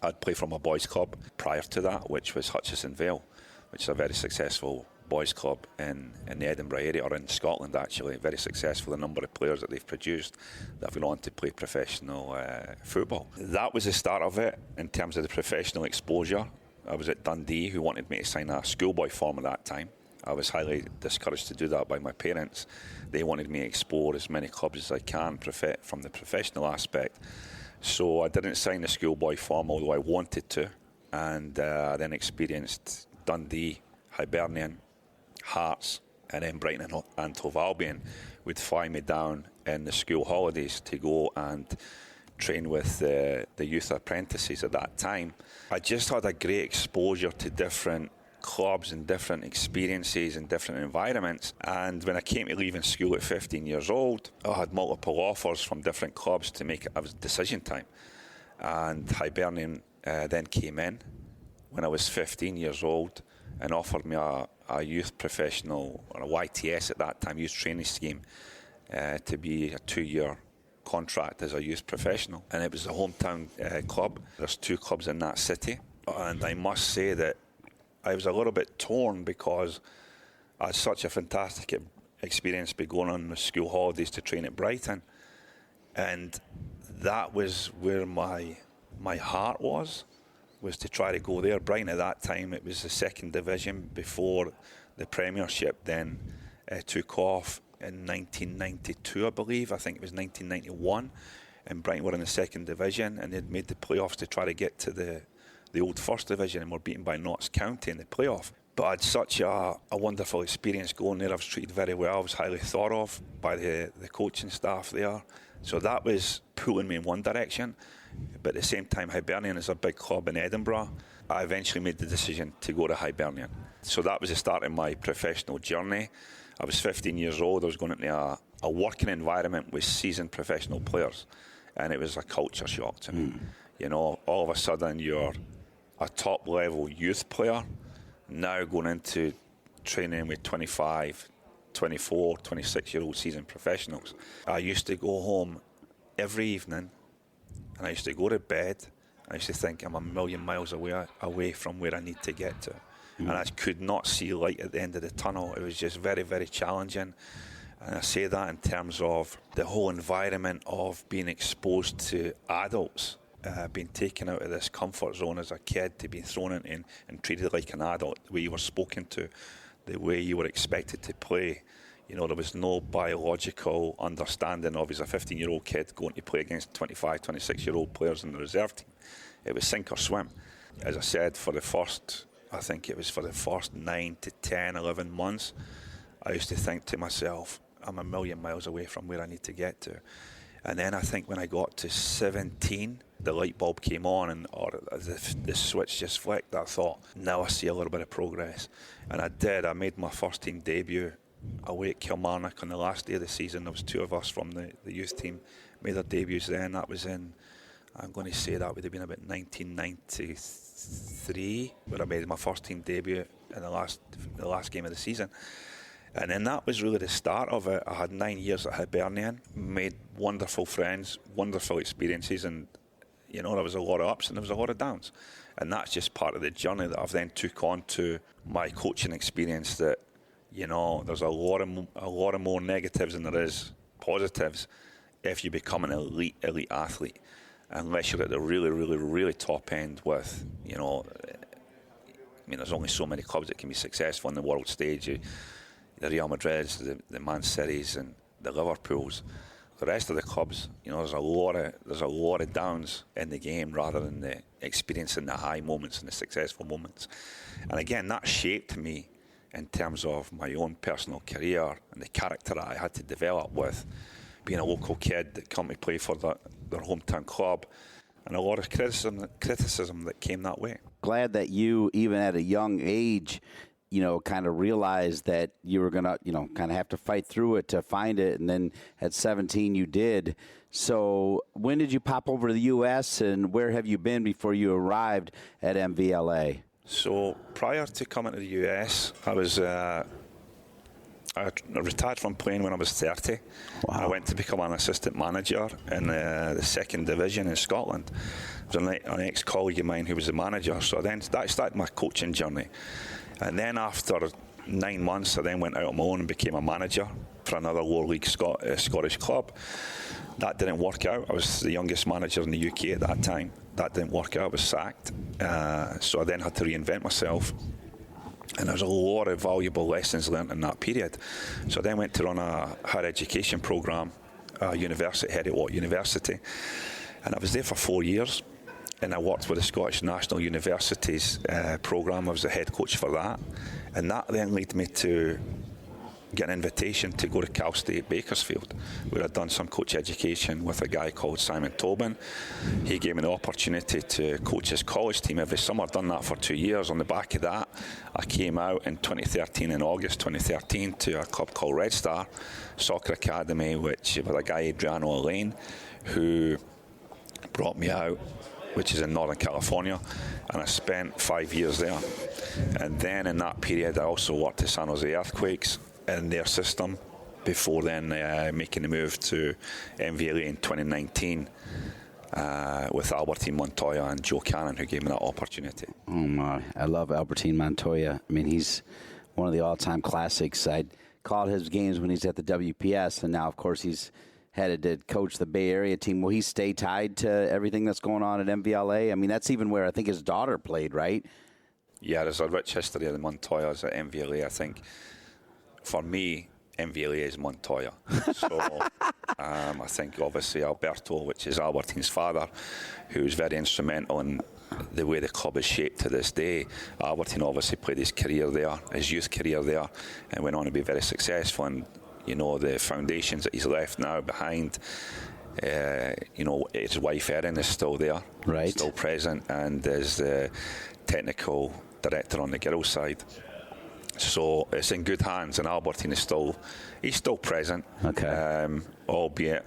[SPEAKER 4] I'd play from a boys' club prior to that, which was Hutchison Vale, which is a very successful boys' club in the Edinburgh area, or in Scotland actually. Very successful, the number of players that they've produced that have gone on to play professional football. That was the start of it in terms of the professional exposure. I was at Dundee, who wanted me to sign a schoolboy form at that time. I was highly discouraged to do that by my parents. They wanted me to explore as many clubs as I can from the professional aspect. So I didn't sign the schoolboy form, although I wanted to. And I then experienced Dundee, Hibernian, Hearts, and then Brighton and Hove Albion would fly me down in the school holidays to go and train with the youth apprentices at that time. I just had a great exposure to different clubs and different experiences and different environments. And when I came to leaving school at 15 years old, I had multiple offers from different clubs to make it. It was decision time. And Hibernian then came in when I was 15 years old and offered me a youth professional, or a YTS at that time, youth training scheme, to be a 2-year contract as a youth professional. And it was a hometown club. There's 2 clubs in that city. And I must say that I was a little bit torn because I had such a fantastic experience by going on the school holidays to train at Brighton. And that was where my heart was to try to go there. Brighton at that time, it was the 2nd division before the Premiership then took off in 1992, I believe. I think it was 1991. And Brighton were in the 2nd division and they'd made the playoffs to try to get to the old 1st division and were beaten by Notts County in the playoff. But I had such a wonderful experience going there. I was treated very well. I was highly thought of by the coaching staff there. So that was pulling me in one direction. But at the same time, Hibernian is a big club in Edinburgh. I eventually made the decision to go to Hibernian. So that was the start of my professional journey. I was 15 years old. I was going into a working environment with seasoned professional players. And it was a culture shock to me. You know, all of a sudden you're a top-level youth player, now going into training with 25, 24, 26-year-old seasoned professionals. I used to go home every evening, and I used to go to bed. I used to think I'm a million miles away from where I need to get to. And I could not see light at the end of the tunnel. It was just very, very challenging. And I say that in terms of the whole environment of being exposed to adults. Being taken out of this comfort zone as a kid to be thrown in and treated like an adult, the way you were spoken to, the way you were expected to play. You know, there was no biological understanding of, as a 15-year-old kid going to play against 25, 26-year-old players in the reserve team. It was sink or swim. As I said, for the first 9 to 10, 11 months, I used to think to myself, I'm a million miles away from where I need to get to. And then I think when I got to 17, the light bulb came on, or the switch just flicked. I thought, now I see a little bit of progress. And I did. I made my first team debut away at Kilmarnock on the last day of the season. There was 2 of us from the youth team made their debuts then. That was in, I'm going to say that would have been about 1993, where I made my first team debut in the last game of the season. And then that was really the start of it. I had 9 years at Hibernian, made wonderful friends, wonderful experiences, and you know, there was a lot of ups and there was a lot of downs. And that's just part of the journey that I've then took on to my coaching experience, that, you know, there's a lot of more negatives than there is positives if you become an elite athlete. Unless you're at the really, really, really top end with, you know, I mean, there's only so many clubs that can be successful on the world stage. The Real Madrids, the Man Cities, and the Liverpools. The rest of the clubs, you know, there's a lot of downs in the game rather than the experiencing the high moments and the successful moments. And again, that shaped me in terms of my own personal career and the character that I had to develop with being a local kid that come to play for their hometown club, and a lot of criticism that came that way.
[SPEAKER 6] Glad that you, even at a young age, kind of realized that you were going to, kind of have to fight through it to find it. And then at 17, you did. So when did you pop over to the U.S. and where have you been before you arrived at MVLA?
[SPEAKER 4] So prior to coming to the U.S., I retired from playing when I was 30. Wow. I went to become an assistant manager in the second division in Scotland. It was an ex-colleague of mine who was the manager, so then that started my coaching journey. And then after 9 months, I then went out on my own and became a manager for another lower league Scottish club. That didn't work out. I was the youngest manager in the UK at that time. That didn't work out. I was sacked. So I then had to reinvent myself. And there was a lot of valuable lessons learned in that period. So I then went to run a higher education programme, university, head at Watt University. And I was there for 4 years. And I worked with the Scottish National Universities programme. I was the head coach for that. And that then led me to get an invitation to go to Cal State Bakersfield, where I'd done some coach education with a guy called Simon Tobin. He gave me the opportunity to coach his college team every summer. I'd done that for 2 years. On the back of that, I came out in 2013, in August 2013, to a club called Red Star Soccer Academy, which with a guy, Adriano Elaine, who brought me out, which is in Northern California, and I spent 5 years there. And then in that period, I also worked at San Jose Earthquakes in their system, before then making the move to MVLA in 2019 with Albertine Montoya and Joe Cannon, who gave me that opportunity.
[SPEAKER 6] Oh my, I love Albertine Montoya. I mean, he's one of the all-time classics. I called his games when he's at the WPS, and now, of course, he's headed to coach the Bay Area team. Will he stay tied to everything that's going on at MVLA? I mean, that's even where I think his daughter played, right?
[SPEAKER 4] Yeah, there's a rich history of the Montoyas at MVLA, I think. For me, MVLA is Montoya. So I think obviously Alberto, which is Albertine's father, who's very instrumental in the way the club is shaped to this day. Albertine obviously played his career there, his youth career there, and went on to be very successful. And, the foundations that he's left now behind, his wife Erin is still there,
[SPEAKER 6] right,
[SPEAKER 4] still present, and is the technical director on the girls' side. So it's in good hands, and Albertine is still present,
[SPEAKER 6] okay,
[SPEAKER 4] albeit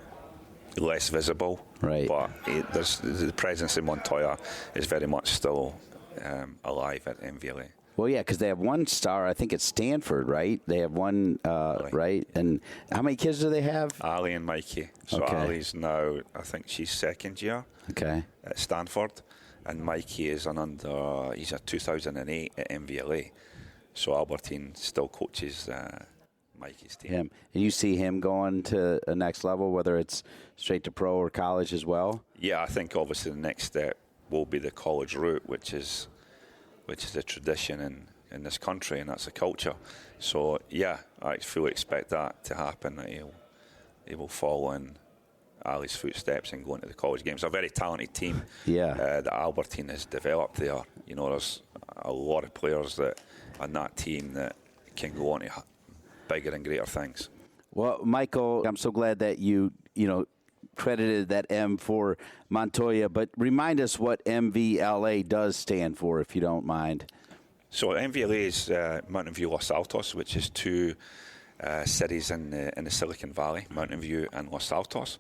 [SPEAKER 4] less visible.
[SPEAKER 6] Right.
[SPEAKER 4] But the presence in Montoya is very much still alive at MVLA.
[SPEAKER 6] Well, yeah, because they have one star. I think it's Stanford, right? They have one, right? And how many kids do they have?
[SPEAKER 4] Ali and Mikey. So
[SPEAKER 6] okay.
[SPEAKER 4] Ali's now, I think she's second year.
[SPEAKER 6] Okay.
[SPEAKER 4] At Stanford, and Mikey is he's a 2008 at MVLA. So Albertine still coaches Mikey's team.
[SPEAKER 6] And you see him going to a next level, whether it's straight to pro or college as well?
[SPEAKER 4] Yeah, I think obviously the next step will be the college route, which is a tradition in this country, and that's a culture. So yeah, I fully expect that to happen, that he will follow in Ali's footsteps and go into the college games. A very talented team that Albertine has developed there. There's a lot of players that on that team that can go on to bigger and greater things.
[SPEAKER 6] Well, Michael, I'm so glad that you credited that M for Montoya, but remind us what MVLA does stand for, if you don't mind.
[SPEAKER 4] So MVLA is Mountain View Los Altos, which is two cities in the Silicon Valley, Mountain View and Los Altos.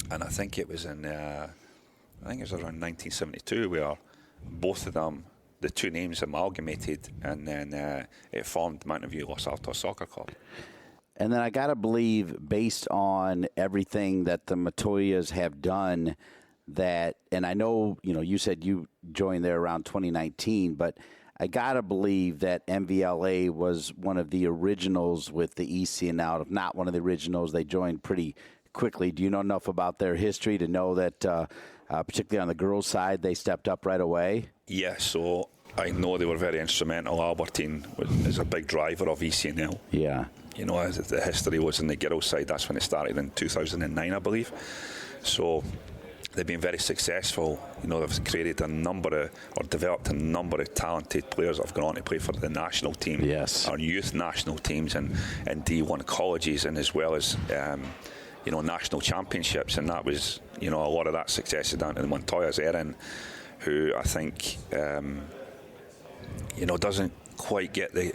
[SPEAKER 4] And I think it was around 1972 where both of them, the two names amalgamated, and then it formed Mountain View Los Altos Soccer Club.
[SPEAKER 6] And then I got to believe, based on everything that the Montoyas have done, that, and I know, you said you joined there around 2019, but I got to believe that MVLA was one of the originals with the ECNL. If not one of the originals, they joined pretty quickly. Do you know enough about their history to know that, particularly on the girls' side, they stepped up right away?
[SPEAKER 4] Yeah, so I know they were very instrumental. Albertine is a big driver of ECNL.
[SPEAKER 6] Yeah.
[SPEAKER 4] As the history was in the girls' side, that's when it started in 2009, I believe. So they've been very successful. They've created developed a number of talented players that have gone on to play for the national team,
[SPEAKER 6] yes,
[SPEAKER 4] our youth national teams, and D1 colleges, and as well as national championships. And that was, a lot of that success is down to the Montoyas. Erin, who I think, quite get the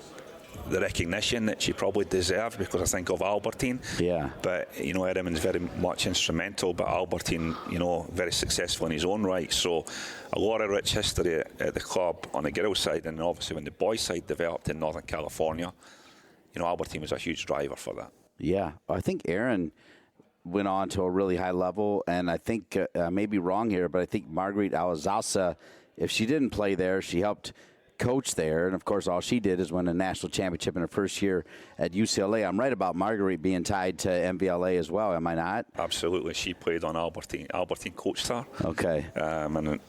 [SPEAKER 4] recognition that she probably deserved, because I think of Albertine.
[SPEAKER 6] Yeah.
[SPEAKER 4] But, Eddemann's very much instrumental, but Albertine, very successful in his own right. So a lot of rich history at the club on the girls' side, and obviously when the boys' side developed in Northern California, Albertine was a huge driver for that.
[SPEAKER 6] Yeah. I think Erin went on to a really high level, and I think, I may be wrong here, but I think Marguerite Alazaza, if she didn't play there, she helped coach there, and of course all she did is win a national championship in her first year at UCLA. I'm right about Marguerite being tied to MVLA as well, am I not?
[SPEAKER 4] Absolutely. She played on Albertine. Albertine coached her.
[SPEAKER 6] Okay.
[SPEAKER 4] And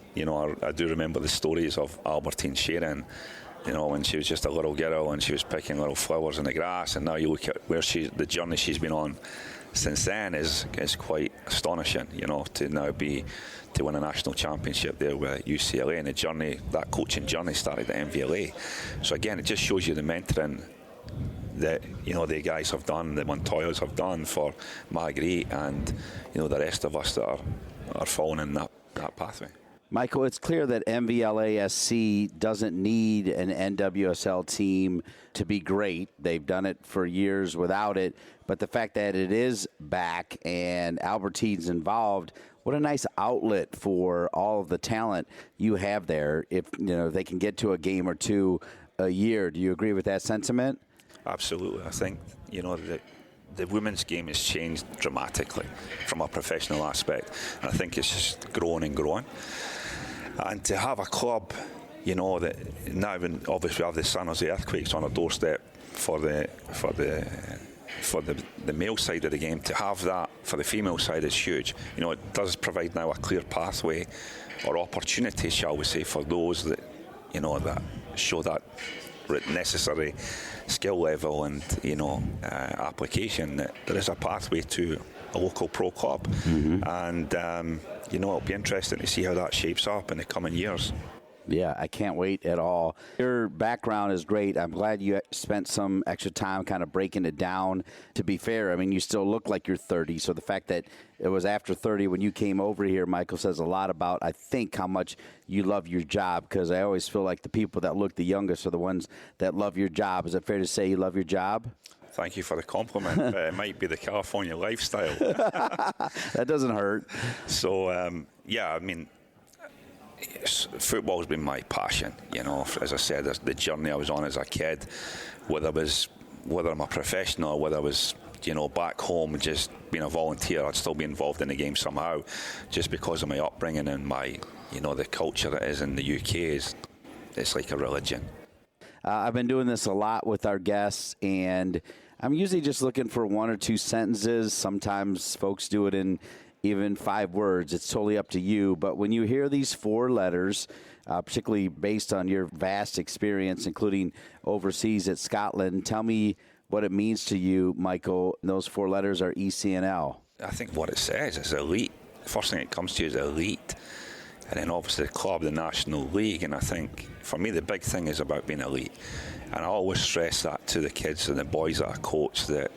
[SPEAKER 4] I do remember the stories of Albertine sharing, when she was just a little girl and she was picking little flowers in the grass, and now you look at where the journey she's been on since then is quite astonishing, to now to win a national championship there with UCLA, and that coaching journey started at MVLA. So again, it just shows you the mentoring that the guys have done, the Montoyas have done for Marguerite, and the rest of us that are following in that pathway.
[SPEAKER 6] Michael, it's clear that MVLA SC doesn't need an NWSL team to be great. They've done it for years without it. But the fact that it is back and Albertine's involved, what a nice outlet for all of the talent you have there. If they can get to a game or two a year. Do you agree with that sentiment?
[SPEAKER 4] Absolutely. I think the women's game has changed dramatically from a professional aspect. And I think it's just growing and growing. And to have a club, that now obviously we have the San Jose Earthquakes on our doorstep for the male side of the game, to have that for the female side is huge. It does provide now a clear pathway or opportunity, shall we say, for those that that show that necessary skill level and application, that there is a pathway to a local pro club. Mm-hmm. And it'll be interesting to see how that shapes up in the coming years.
[SPEAKER 6] Yeah, I can't wait at all. Your background is great. I'm glad you spent some extra time kind of breaking it down. To be fair, I mean, you still look like you're 30, so the fact that it was after 30 when you came over here, Michael, says a lot about, I think, how much you love your job, because I always feel like the people that look the youngest are the ones that love your job. Is it fair to say you love your job?
[SPEAKER 4] Thank you for the compliment. It might be the California lifestyle.
[SPEAKER 6] That doesn't hurt. So,
[SPEAKER 4] I mean, football's been my passion. As I said, the journey I was on as a kid, whether I'm a professional or whether I was, back home just being a volunteer, I'd still be involved in the game somehow, just because of my upbringing and my, the culture that is in the UK it's like a religion.
[SPEAKER 6] I've been doing this a lot with our guests, and I'm usually just looking for one or two sentences. Sometimes folks do it in even 5 words. It's totally up to you. But when you hear these 4 letters, particularly based on your vast experience, including overseas at Scotland, tell me what it means to you, Michael. Those 4 letters are ECNL.
[SPEAKER 4] I think what it says is elite. The first thing that comes to you is elite. And then obviously the club, the National League. And I think, for me, the big thing is about being elite. And I always stress that to the kids and the boys that I coach, that,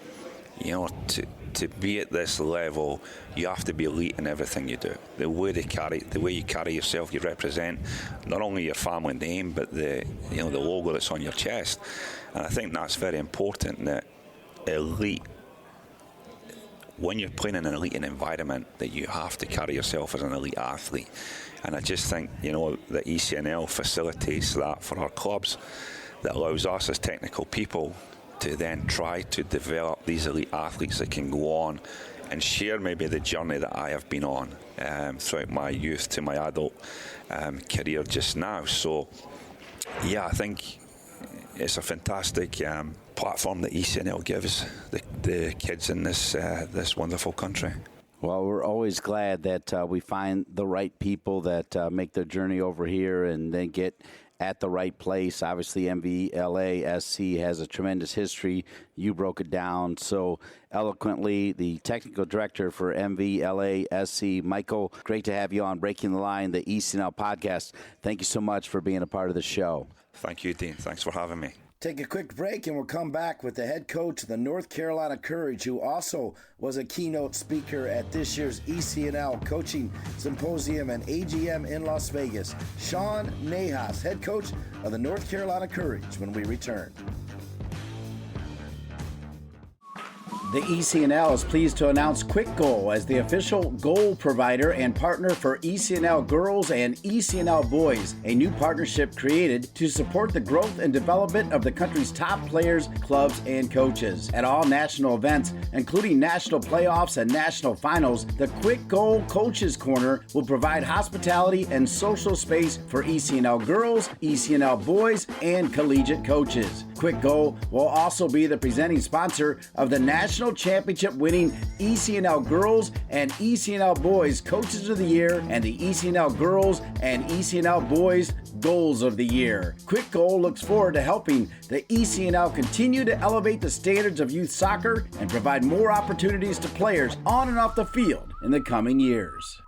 [SPEAKER 4] to be at this level, you have to be elite in everything you do. The way you carry yourself, you represent not only your family name, but the logo that's on your chest. And I think that's very important, that elite, when you're playing in an elite environment, that you have to carry yourself as an elite athlete. And I just think, the ECNL facilitates that for our clubs, that allows us as technical people to then try to develop these elite athletes that can go on and share maybe the journey that I have been on throughout my youth to my adult career just now. So, I think it's a fantastic platform that ECNL gives the kids in this wonderful country.
[SPEAKER 6] Well, we're always glad that we find the right people that make their journey over here and then get at the right place. Obviously, MVLA SC has a tremendous history. You broke it down so eloquently. The technical director for MVLA SC, Michael, great to have you on Breaking the Line, the ECNL Podcast. Thank you so much for being a part of the show.
[SPEAKER 4] Thank you, Dean. Thanks for having me.
[SPEAKER 2] Take a quick break and we'll come back with the head coach of the North Carolina Courage, who also was a keynote speaker at this year's ECNL Coaching Symposium and AGM in Las Vegas, Sean Nahas, head coach of the North Carolina Courage, when we return. The ECNL is pleased to announce Quick Goal as the official goal provider and partner for ECNL Girls and ECNL Boys, a new partnership created to support the growth and development of the country's top players, clubs, and coaches. At all national events, including national playoffs and national finals, the Quick Goal Coaches Corner will provide hospitality and social space for ECNL Girls, ECNL Boys, and collegiate coaches. Quick Goal will also be the presenting sponsor of the National Championship winning ECNL Girls and ECNL Boys Coaches of the Year and the ECNL Girls and ECNL Boys Goals of the Year. Quick Goal looks forward to helping the ECNL continue to elevate the standards of youth soccer and provide more opportunities to players on and off the field in the coming years.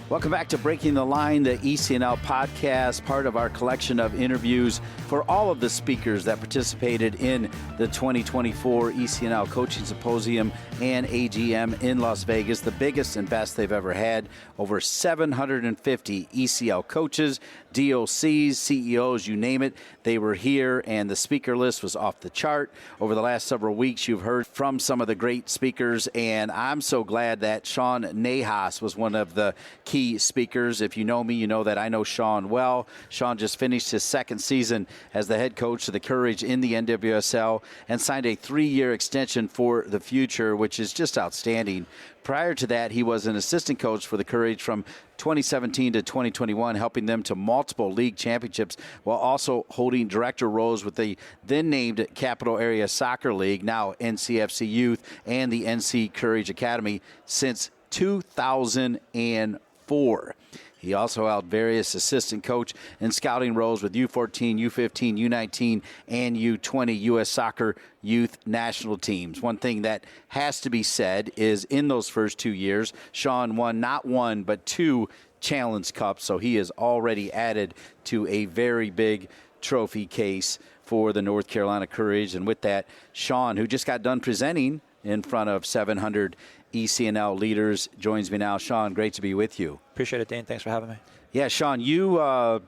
[SPEAKER 2] Welcome back to Breaking the Line, the ECNL podcast, part of our collection of interviews for all of the speakers that participated in the 2024 ECNL Coaching Symposium and AGM in Las Vegas, the biggest and best they've ever had. Over 750 ECL coaches, DOCs, CEOs, you name it. They were here, and the speaker list was off the chart. Over the last several weeks, you've heard from some of the great speakers, and I'm so glad that Sean Nahas was one of the key speakers. If you know me, you know that I know Sean well. Sean just finished his second season as the head coach of the Courage in the NWSL and signed a 3-year extension for the future, which is just outstanding. Prior to that, he was an assistant coach for the Courage from 2017 to 2021, helping them to multiple league championships while also holding director roles with the then-named Capital Area Soccer League, now NCFC Youth, and the NC Courage Academy since 2004. He also held various assistant coach and scouting roles with U14, U15, U19, and U20 U.S. Soccer Youth National Teams. One thing that has to be said is in those first 2 years, Sean won not one, but 2 Challenge Cups, so he is already added to a very big trophy case for the North Carolina Courage. And with that, Sean, who just got done presenting in front of 700 ECNL leaders, joins me now. Sean, great to be with you.
[SPEAKER 5] Appreciate it, Dane. Thanks for having me.
[SPEAKER 2] Yeah, Sean, you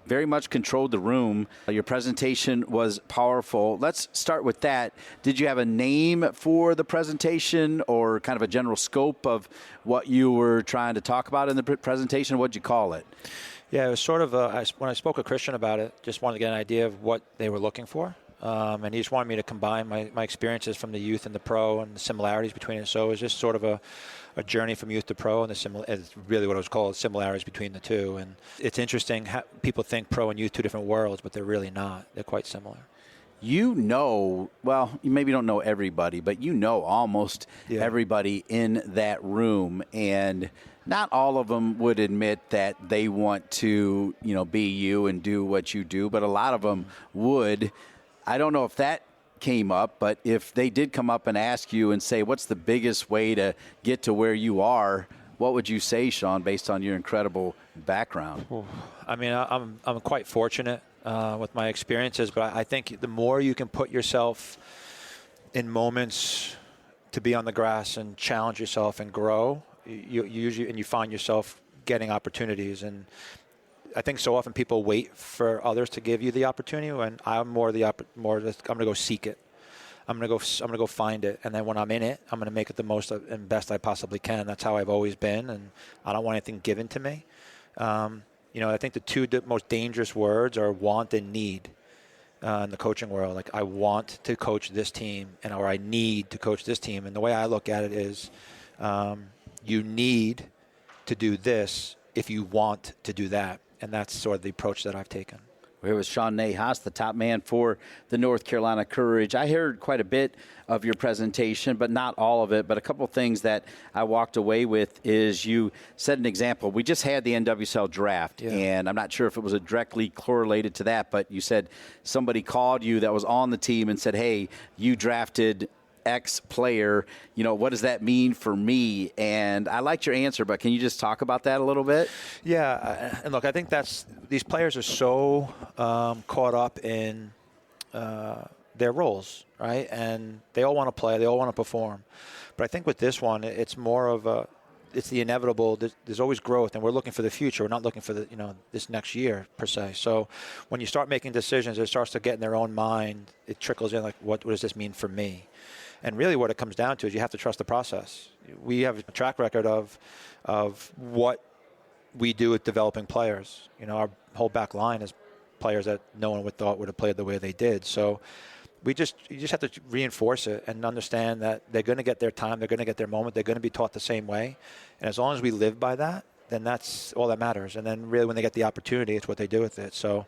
[SPEAKER 2] very much controlled the room. Your presentation was powerful. Let's start with that. Did you have a name for the presentation or kind of a general scope of what you were trying to talk about in the presentation? What did you call it?
[SPEAKER 5] Yeah, it was sort of, when I spoke with Christian about it, just wanted to get an idea of what they were looking for. And he just wanted me to combine my experiences from the youth and the pro and the similarities between it. So it was just sort of a journey from youth to pro, and it's really what it was called, similarities between the two. And it's interesting how people think pro and youth, two different worlds, but they're really not. They're quite similar.
[SPEAKER 2] You know, well, you maybe don't know everybody, but you know almost everybody in that room. And not all of them would admit that they want to, be you and do what you do, but a lot of them would. I don't know if that came up, but if they did come up and ask you and say, what's the biggest way to get to where you are, what would you say, Sean, based on your incredible background?
[SPEAKER 5] I mean, I'm quite fortunate with my experiences, but I think the more you can put yourself in moments to be on the grass and challenge yourself and grow, you usually, and you find yourself getting opportunities. And I think so often people wait for others to give you the opportunity, and I'm I'm going to go seek it. I'm going to go find it, and then when I'm in it, I'm going to make it the most and best I possibly can. That's how I've always been, and I don't want anything given to me. I think the two most dangerous words are want and need in the coaching world. Like, I want to coach this team, or I need to coach this team. And the way I look at it is, you need to do this if you want to do that. And that's sort of the approach that I've taken.
[SPEAKER 2] We're here with Sean Nahas, the top man for the North Carolina Courage. I heard quite a bit of your presentation, but not all of it. But a couple of things that I walked away with is you set an example. We just had the NWSL draft, and I'm not sure if it was directly correlated to that, but you said somebody called you that was on the team and said, hey, you drafted
[SPEAKER 6] X player, what does that mean for me? And I liked your answer, but can you just talk about that a little bit?
[SPEAKER 5] Yeah, and look, I think these players are so caught up in their roles, right? And they all want to play, they all want to perform. But I think with this one, it's more of it's the inevitable. There's always growth, and we're looking for the future. We're not looking for this next year per se. So when you start making decisions, it starts to get in their own mind. It trickles in, like, what does this mean for me? And really what it comes down to is you have to trust the process. We have a track record of what we do with developing players. Our whole back line is players that no one would thought would have played the way they did. So you just have to reinforce it and understand that they're going to get their time, they're going to get their moment, they're going to be taught the same way. And as long as we live by that, then that's all that matters. And then really when they get the opportunity, it's what they do with it. So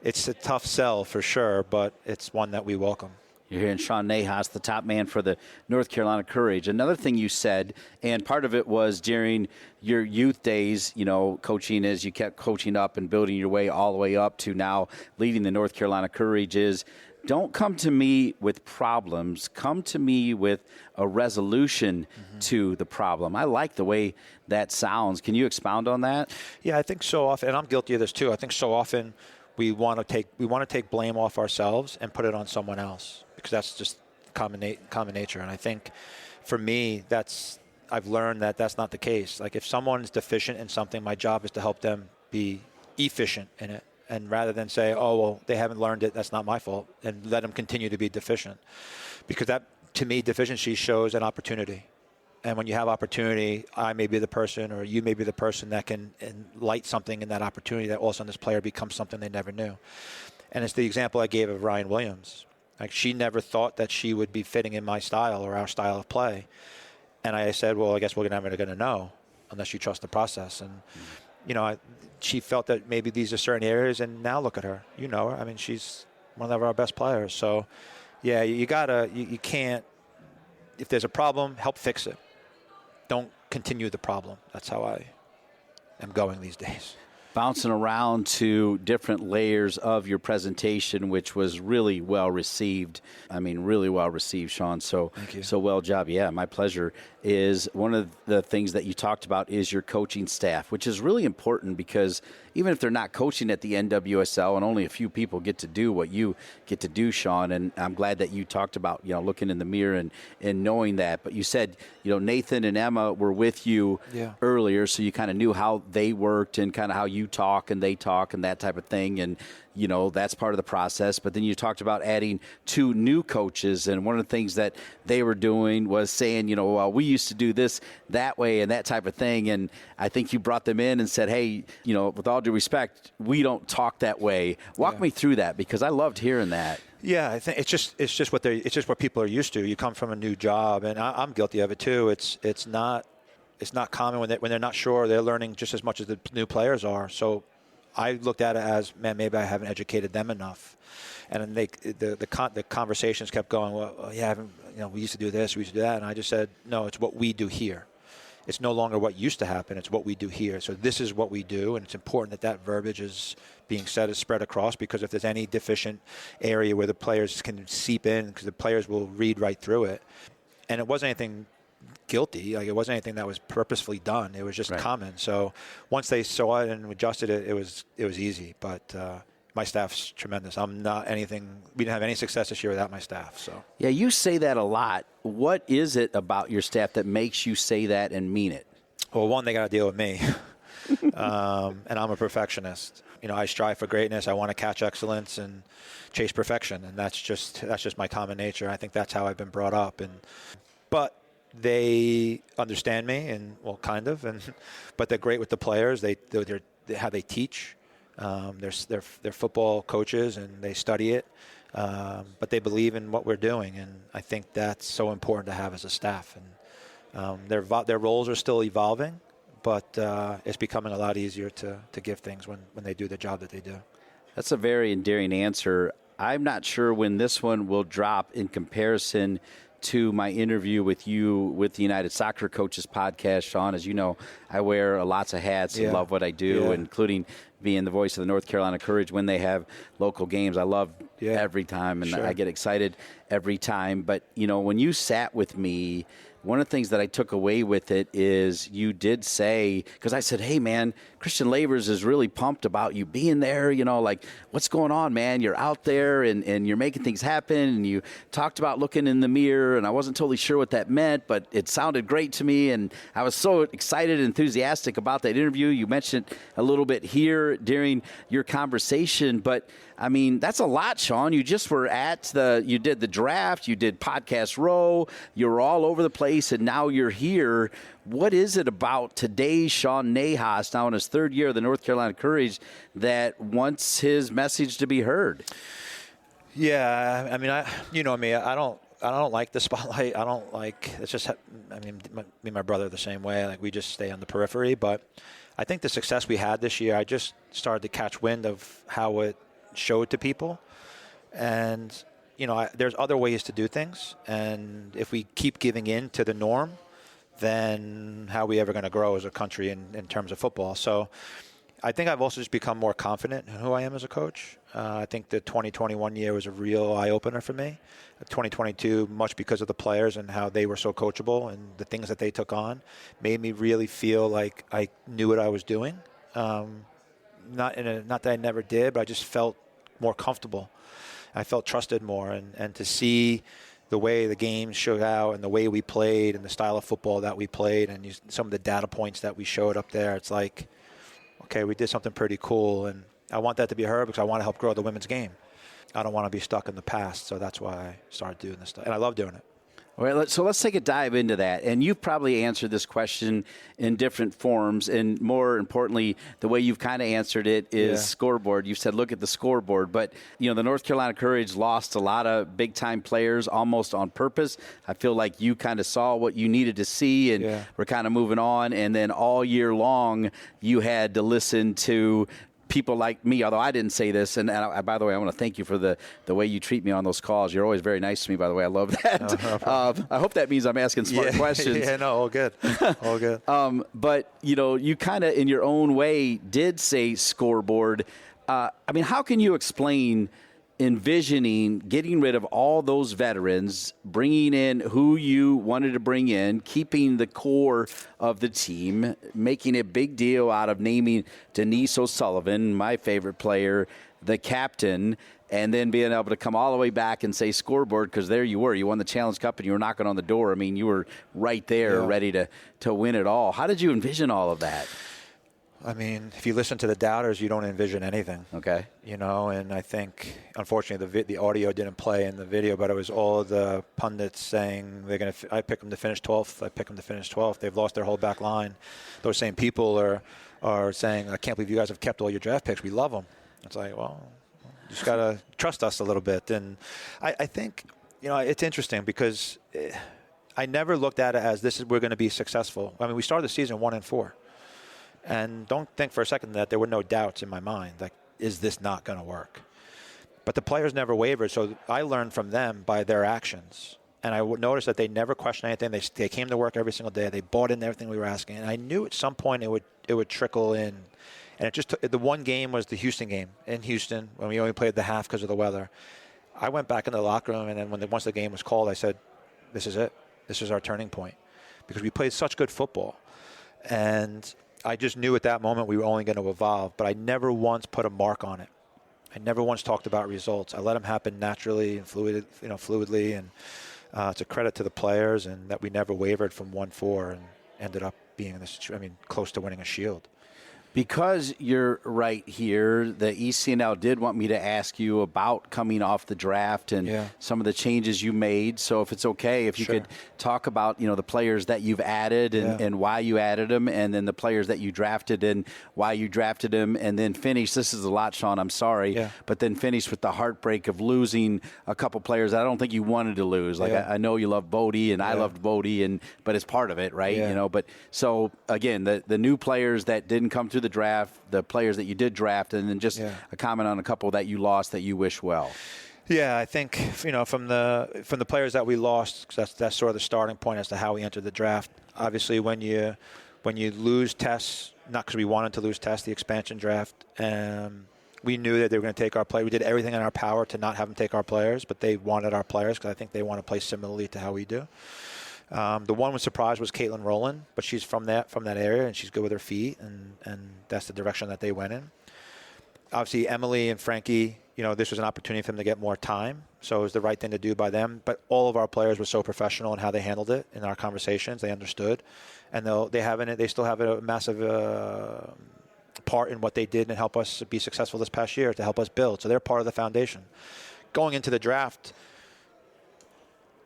[SPEAKER 5] it's a tough sell for sure, but it's one that we welcome.
[SPEAKER 6] You're hearing Sean Nahas, the top man for the North Carolina Courage. Another thing you said, and part of it was during your youth days, coaching as you kept coaching up and building your way all the way up to now leading the North Carolina Courage, is don't come to me with problems. Come to me with a resolution to the problem. I like the way that sounds. Can you expound on that?
[SPEAKER 5] Yeah, I think so often, and I'm guilty of this too. I think so often we want to take blame off ourselves and put it on someone else, because that's just common nature. And I think for me, I've learned that that's not the case. Like, if someone is deficient in something, my job is to help them be efficient in it. And rather than say, oh, well, they haven't learned it, that's not my fault, and let them continue to be deficient. Because that, to me, deficiency shows an opportunity. And when you have opportunity, I may be the person, or you may be the person that can light something in that opportunity, that all of a sudden this player becomes something they never knew. And it's the example I gave of Ryan Williams. Like, she never thought that she would be fitting in my style or our style of play. And I said, well, I guess we're never going to know unless you trust the process. And, she felt that maybe these are certain areas, and now look at her. You know her. I mean, she's one of our best players. So, yeah, you can't, if there's a problem, help fix it. Don't continue the problem. That's how I am going these days.
[SPEAKER 6] Bouncing around to different layers of your presentation, which was really well received. I mean, really well received, Sean. So,
[SPEAKER 5] thank you.
[SPEAKER 6] So well job. Yeah, my pleasure. Is one of the things that you talked about is your coaching staff, which is really important, because even if they're not coaching at the NWSL, and only a few people get to do what you get to do, Sean, and I'm glad that you talked about, looking in the mirror and knowing that. But you said, Nathan and Emma were with you earlier, so you kind of knew how they worked and kind of how you talk and they talk and that type of thing. And that's part of the process. But then you talked about adding 2 new coaches, and one of the things that they were doing was saying, well, we used to do this that way and that type of thing. And I think you brought them in and said, hey, with all due respect, we don't talk that way. Walk me through that, because I loved hearing that.
[SPEAKER 5] Yeah, I think it's just what people are used to. You come from a new job, and I'm guilty of it too. It's not common when they're not sure. They're learning just as much as the new players are. So I looked at it as, man, maybe I haven't educated them enough. And then the conversations kept going, well, we used to do this, we used to do that. And I just said, no, it's what we do here. It's no longer what used to happen, it's what we do here. So this is what we do, and it's important that verbiage is being said, is spread across, because if there's any deficient area where the players can seep in, because the players will read right through it. And it wasn't anything guilty, like it wasn't anything that was purposefully done. It was just common. So once they saw it and adjusted it, it was easy. But my staff's tremendous. We didn't have any success this year without my staff. So
[SPEAKER 6] yeah, you say that a lot. What is it about your staff that makes you say that and mean it?
[SPEAKER 5] Well, one, they got to deal with me, and I'm a perfectionist. I strive for greatness. I want to catch excellence and chase perfection, and that's just my common nature. I think that's how I've been brought up. But they understand me, and well, kind of, but they're great with the players. They're how they teach. They're football coaches, and they study it, but they believe in what we're doing, and I think that's so important to have as a staff. And their roles are still evolving, but it's becoming a lot easier to give things when they do the job that they do.
[SPEAKER 6] That's a very endearing answer. I'm not sure when this one will drop in comparison to my interview with you with the United Soccer Coaches Podcast, Sean. As you know, I wear lots of hats and love what I do, including being the voice of the North Carolina Courage when they have local games. I love every time, and I get excited every time. But, when you sat with me, one of the things that I took away with it is you did say, because I said, hey, man, Christian Lavers is really pumped about you being there. What's going on, man? You're out there and you're making things happen. And you talked about looking in the mirror, and I wasn't totally sure what that meant, but it sounded great to me. And I was so excited and enthusiastic about that interview. You mentioned a little bit here during your conversation, but I mean, that's a lot, Sean. You just were you did the draft, you did Podcast Row, you were all over the place, and now you're here. What is it about today's Sean Nahas, now in his third year of the North Carolina Courage, that wants his message to be heard?
[SPEAKER 5] Yeah, I mean, you know me, I don't like the spotlight. I don't like, it's just, I mean, me and my brother are the same way. Like, we just stay on the periphery. But I think the success we had this year, I just started to catch wind of how it showed to people. And, there's other ways to do things. And if we keep giving in to the norm, then how are we ever going to grow as a country in terms of football? So I think I've also just become more confident in who I am as a coach. I think the 2021 year was a real eye-opener for me. 2022, much because of the players and how they were so coachable and the things that they took on, made me really feel like I knew what I was doing. Not that I never did, but I just felt more comfortable. I felt trusted more, and to see the way the game showed out and the way we played and the style of football that we played and some of the data points that we showed up there, it's like, okay, we did something pretty cool, and I want that to be heard because I want to help grow the women's game. I don't want to be stuck in the past, so that's why I started doing this stuff, and I love doing it.
[SPEAKER 6] All right, so let's take a dive into that. And you've probably answered this question in different forms, and more importantly, the way you've kind of answered it is scoreboard. You've said, look at the scoreboard. But, the North Carolina Courage lost a lot of big-time players almost on purpose. I feel like you kind of saw what you needed to see, and we're kind of moving on. And then all year long, you had to listen to people like me, although I didn't say this, and by the way, I want to thank you for the way you treat me on those calls. You're always very nice to me, by the way. I love that. I hope that means I'm asking smart questions.
[SPEAKER 5] Yeah, no, all good. All good.
[SPEAKER 6] But, you kind of, in your own way, did say scoreboard. I mean, how can you explain envisioning getting rid of all those veterans, bringing in who you wanted to bring in, keeping the core of the team, making a big deal out of naming Denise O'Sullivan, my favorite player, the captain, and then being able to come all the way back and say scoreboard, because there you were. You won the Challenge Cup and you were knocking on the door. I mean, you were right there ready to win it all. How did you envision all of that?
[SPEAKER 5] I mean, if you listen to the doubters, you don't envision anything.
[SPEAKER 6] Okay.
[SPEAKER 5] And I think, unfortunately, the audio didn't play in the video, but it was all the pundits saying I pick them to finish 12th. I pick them to finish 12th. They've lost their whole back line. Those same people are saying, I can't believe you guys have kept all your draft picks. We love them. It's like, well, you just got to trust us a little bit. And I think, it's interesting because I never looked at it as we're going to be successful. I mean, we started the season 1-4. And don't think for a second that there were no doubts in my mind, like, is this not going to work? But the players never wavered, so I learned from them by their actions. And I noticed that they never questioned anything. They came to work every single day. They bought in everything we were asking. And I knew at some point it would trickle in. And it just took, the one game was the Houston game in Houston when we only played the half because of the weather. I went back into the locker room, and then once the game was called, I said, this is it. This is our turning point. Because we played such good football. And I just knew at that moment we were only going to evolve, but I never once put a mark on it. I never once talked about results. I let them happen naturally and fluidly, and it's a credit to the players and that we never wavered from 1-4 and ended up being close to winning a Shield.
[SPEAKER 6] Because you're right here, the ECNL did want me to ask you about coming off the draft and some of the changes you made. So if it's okay, if you could talk about, the players that you've added and why you added them, and then the players that you drafted and why you drafted them, and then finish. This is a lot, Sean, I'm sorry. Yeah. But then finish with the heartbreak of losing a couple players that I don't think you wanted to lose. Like, I know you love Bodie, and I loved Bodie, but it's part of it, right?
[SPEAKER 5] Yeah.
[SPEAKER 6] But so, again, the new players that didn't come through the draft, the players that you did draft, and then just a comment on a couple that you lost that you wish well.
[SPEAKER 5] Yeah, I think from the players that we lost, that's sort of the starting point as to how we entered the draft. Obviously, when you when you lose tests, not because we wanted to lose tests, the expansion draft, we knew that they were going to take our play. We did everything in our power to not have them take our players, but they wanted our players because I think they want to play similarly to how we do. The one was surprised was Caitlin Rowland, but she's from that area, and she's good with her feet, and that's the direction that they went in. Obviously, Emily and Frankie, this was an opportunity for them to get more time, so it was the right thing to do by them. But all of our players were so professional in how they handled it in our conversations. They understood, and they still have a massive part in what they did and help us be successful this past year to help us build. So they're part of the foundation. Going into the draft,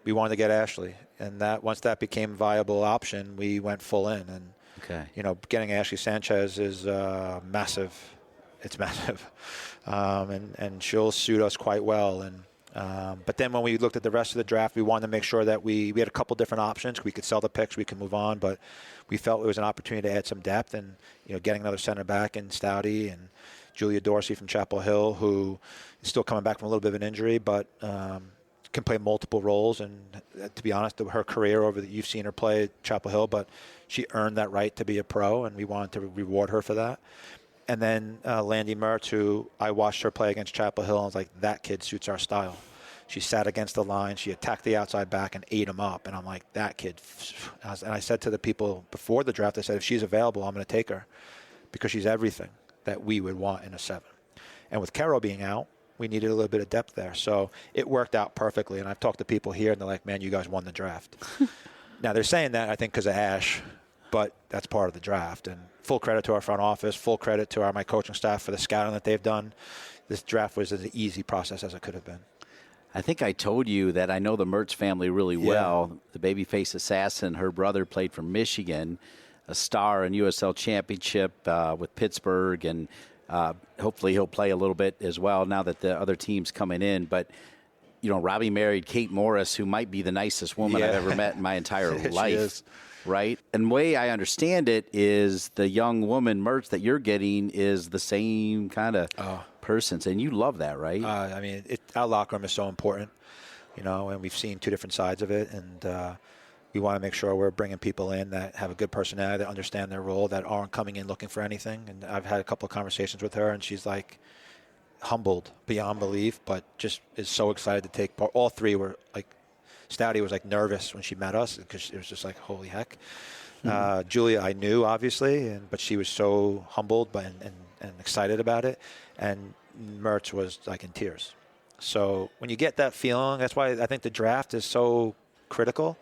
[SPEAKER 5] we wanted to get Ashley, and that once that became a viable option, we went full in. And getting Ashley Sanchez is massive. It's massive, and she'll suit us quite well. And but then when we looked at the rest of the draft, we wanted to make sure that we had a couple different options. We could sell the picks, we could move on, but we felt it was an opportunity to add some depth. And getting another center back in Stouty and Julia Dorsey from Chapel Hill, who is still coming back from a little bit of an injury, but can play multiple roles. And to be honest, her career you've seen her play at Chapel Hill, but she earned that right to be a pro, and we wanted to reward her for that. And then Landy Mertz, who I watched her play against Chapel Hill, and I was like, that kid suits our style. She sat against the line. She attacked the outside back and ate him up. And I'm like, that kid. And I said to the people before the draft, I said, if she's available, I'm going to take her because she's everything that we would want in a 7. And with Carol being out, we needed a little bit of depth there. So it worked out perfectly. And I've talked to people here, and they're like, man, you guys won the draft. Now, they're saying that, I think, because of Ash, but that's part of the draft. And full credit to our front office, full credit to my coaching staff for the scouting that they've done. This draft was as easy process as it could have been.
[SPEAKER 6] I think I told you that I know the Mertz family really well. The babyface assassin, her brother played for Michigan, a star in USL Championship with Pittsburgh, and hopefully he'll play a little bit as well now that the other team's coming in. But, Robbie married Kate Morris, who might be the nicest woman I've ever met in my entire life. Right? And the way I understand it is the young woman, Mertz, that you're getting is the same kind of person. And you love that, right?
[SPEAKER 5] Our locker room is so important, and we've seen two different sides of it. And we want to make sure we're bringing people in that have a good personality, that understand their role, that aren't coming in looking for anything. And I've had a couple of conversations with her, and she's like humbled beyond belief, but just is so excited to take part. All three were like, Stouty was like nervous when she met us because it was just like, holy heck. Julia, I knew obviously, but she was so humbled and excited about it. And Mertz was like in tears. So when you get that feeling, that's why I think the draft is so critical.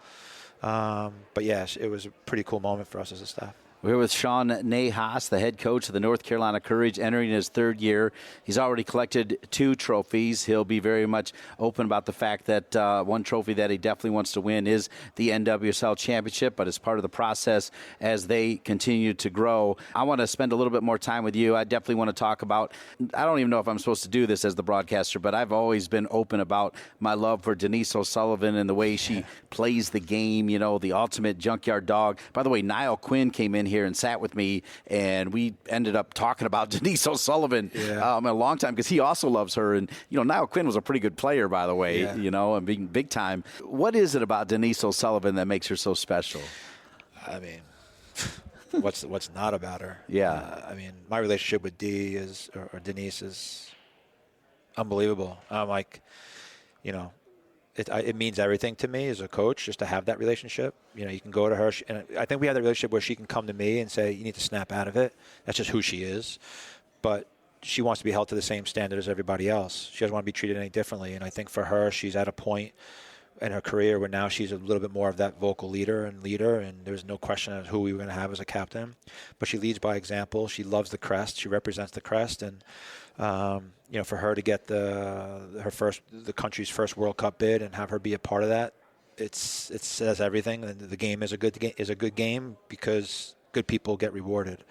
[SPEAKER 5] But yes, it was a pretty cool moment for us as a staff.
[SPEAKER 6] We're here with Sean Nahas, the head coach of the North Carolina Courage, entering his 3rd year. He's already collected 2 trophies. He'll be very much open about the fact that one trophy that he definitely wants to win is the NWSL Championship, but as part of the process as they continue to grow. I want to spend a little bit more time with you. I definitely want to talk about, I don't even know if I'm supposed to do this as the broadcaster, but I've always been open about my love for Denise O'Sullivan and the way she plays the game, the ultimate junkyard dog. By the way, Niall Quinn came in here and sat with me, and we ended up talking about Denise O'Sullivan a long time because he also loves her. And, Niall Quinn was a pretty good player, by the way, and being big time. What is it about Denise O'Sullivan that makes her so special?
[SPEAKER 5] What's not about her? My relationship with Denise is unbelievable. I'm like, it means everything to me as a coach just to have that relationship. You can go to her, and I think we have that relationship where she can come to me and say, you need to snap out of it. That's just who she is. But she wants to be held to the same standard as everybody else. She doesn't want to be treated any differently. And I think for her, she's at a point in her career where now she's a little bit more of that vocal leader, and there's no question of who we were going to have as a captain. But she leads by example. She loves the crest. She represents the crest. And for her to get the country's first World Cup bid and have her be a part of that, it says everything. And the game is a good game because good people get rewarded.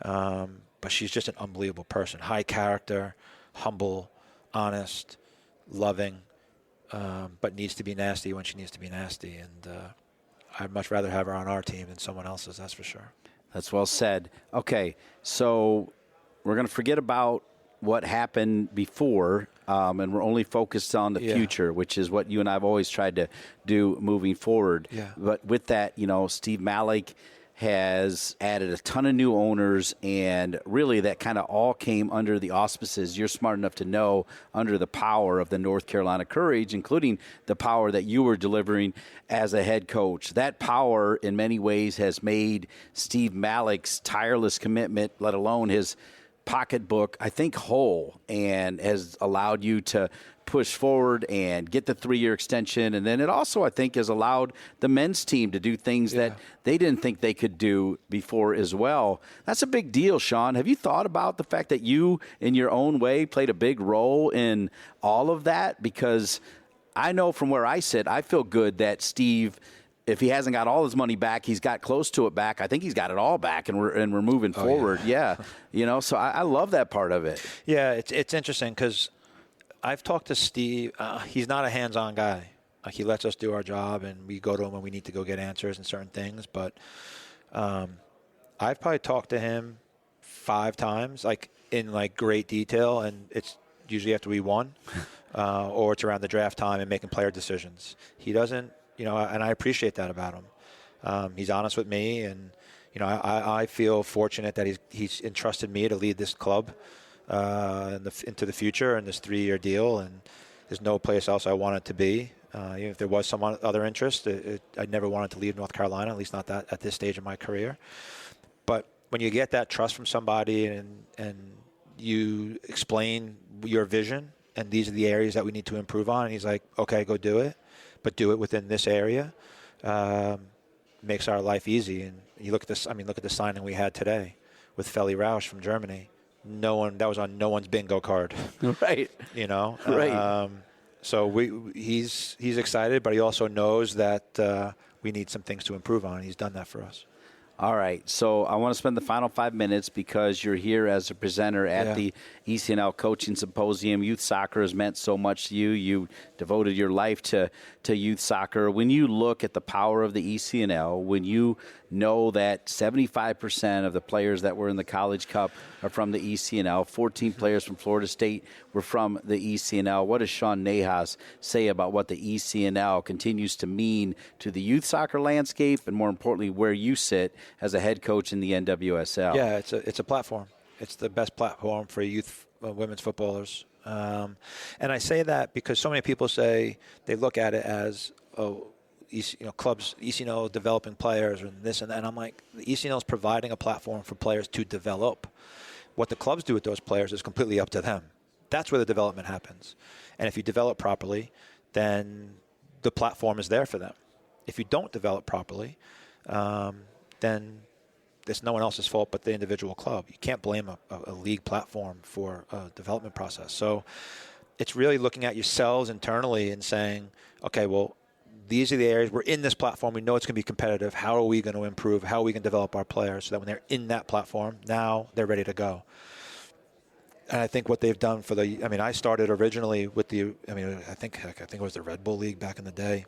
[SPEAKER 5] But she's just an unbelievable person. High character, humble, honest, loving, but needs to be nasty when she needs to be nasty. And I'd much rather have her on our team than someone else's, that's for sure.
[SPEAKER 6] That's well said. Okay, so we're going to forget about what happened before, and we're only focused on the future, which is what you and I have always tried to do moving forward.
[SPEAKER 5] Yeah.
[SPEAKER 6] But with that, Steve Malik, has added a ton of new owners, and really that kind of all came under the auspices, you're smart enough to know, under the power of the North Carolina Courage, including the power that you were delivering as a head coach. That power in many ways has made Steve Malik's tireless commitment, let alone his pocketbook, I think, whole, and has allowed you to push forward and get the 3-year extension. And then it also, I think, has allowed the men's team to do things that they didn't think they could do before as well. That's a big deal, Sean. Have you thought about the fact that you, in your own way, played a big role in all of that? Because I know from where I sit, I feel good that Steve, if he hasn't got all his money back, he's got close to it back. I think he's got it all back, and we're moving forward. Yeah. So I love that part of it.
[SPEAKER 5] Yeah, it's interesting because I've talked to Steve. He's not a hands-on guy. Like, he lets us do our job, and we go to him when we need to go get answers and certain things. But I've probably talked to him 5 times, like in like great detail, and it's usually after we won, or it's around the draft time and making player decisions. He doesn't, and I appreciate that about him. He's honest with me, and I feel fortunate that he's entrusted me to lead this club into the future in this 3-year deal, and there's no place else I want it to be. Even if there was some other interest, I never wanted to leave North Carolina, at least not that at this stage of my career. But when you get that trust from somebody and you explain your vision, and these are the areas that we need to improve on, and he's like, okay, go do it, but do it within this area, makes our life easy. And you look at this. Look at the signing we had today with Feli Rausch from Germany. That was on no one's bingo card.
[SPEAKER 6] Right.
[SPEAKER 5] Right. So he's excited, but he also knows that we need some things to improve on. He's done that for us.
[SPEAKER 6] All right. So I want to spend the final 5 minutes, because you're here as a presenter at the ECNL Coaching Symposium. Youth soccer has meant so much to you. You devoted your life to youth soccer. When you look at the power of the ECNL, when you know that 75% of the players that were in the College Cup are from the ECNL, 14 players from Florida State were from the ECNL, what does Sean Nahas say about what the ECNL continues to mean to the youth soccer landscape, and more importantly, where you sit as a head coach in the NWSL?
[SPEAKER 5] Yeah, it's a platform. It's the best platform for youth women's footballers. And I say that because so many people say they look at it as, clubs, ECNL developing players and this and that. And I'm like, the ECNL is providing a platform for players to develop. What the clubs do with those players is completely up to them. That's where the development happens. And if you develop properly, then the platform is there for them. If you don't develop properly, then it's no one else's fault but the individual club. You can't blame a league platform for a development process. So it's really looking at yourselves internally and saying, okay, well, these are the areas. We're in this platform. We know it's going to be competitive. How are we going to improve? How are we going to develop our players so that when they're in that platform, now they're ready to go? And I think what they've done for I started originally with I think it was the Red Bull League back in the day.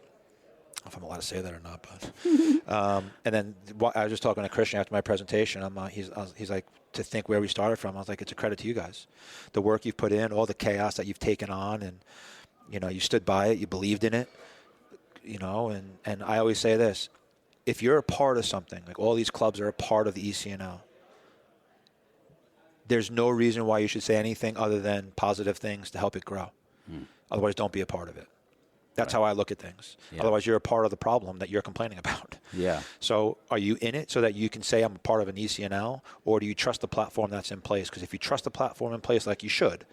[SPEAKER 5] I don't know if I'm allowed to say that or not, but and then I was just talking to Christian after my presentation. He's like, to think where we started from. I was like, it's a credit to you guys, the work you've put in, all the chaos that you've taken on, and you stood by it, you believed in it, and I always say this: if you're a part of something, like all these clubs are a part of the ECNL, there's no reason why you should say anything other than positive things to help it grow. Otherwise, don't be a part of it. That's how I look at things. Yeah. Otherwise, you're a part of the problem that you're complaining about. Yeah. So are you in it so that you can say I'm a part of an ECNL, or do you trust the platform that's in place? Because if you trust the platform in place like you should,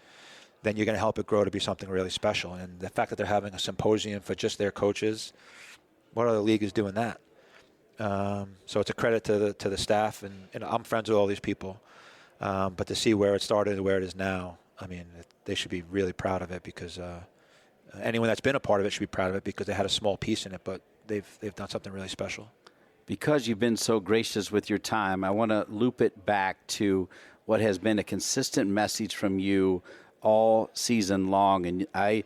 [SPEAKER 5] then you're going to help it grow to be something really special. And the fact that they're having a symposium for just their coaches, what other league is doing that? So it's a credit to the staff, and I'm friends with all these people. But to see where it started and where it is now, they should be really proud of it, because anyone that's been a part of it should be proud of it, because they had a small piece in it, but they've done something really special.
[SPEAKER 6] Because you've been so gracious with your time, I want to loop it back to what has been a consistent message from you all season long. And I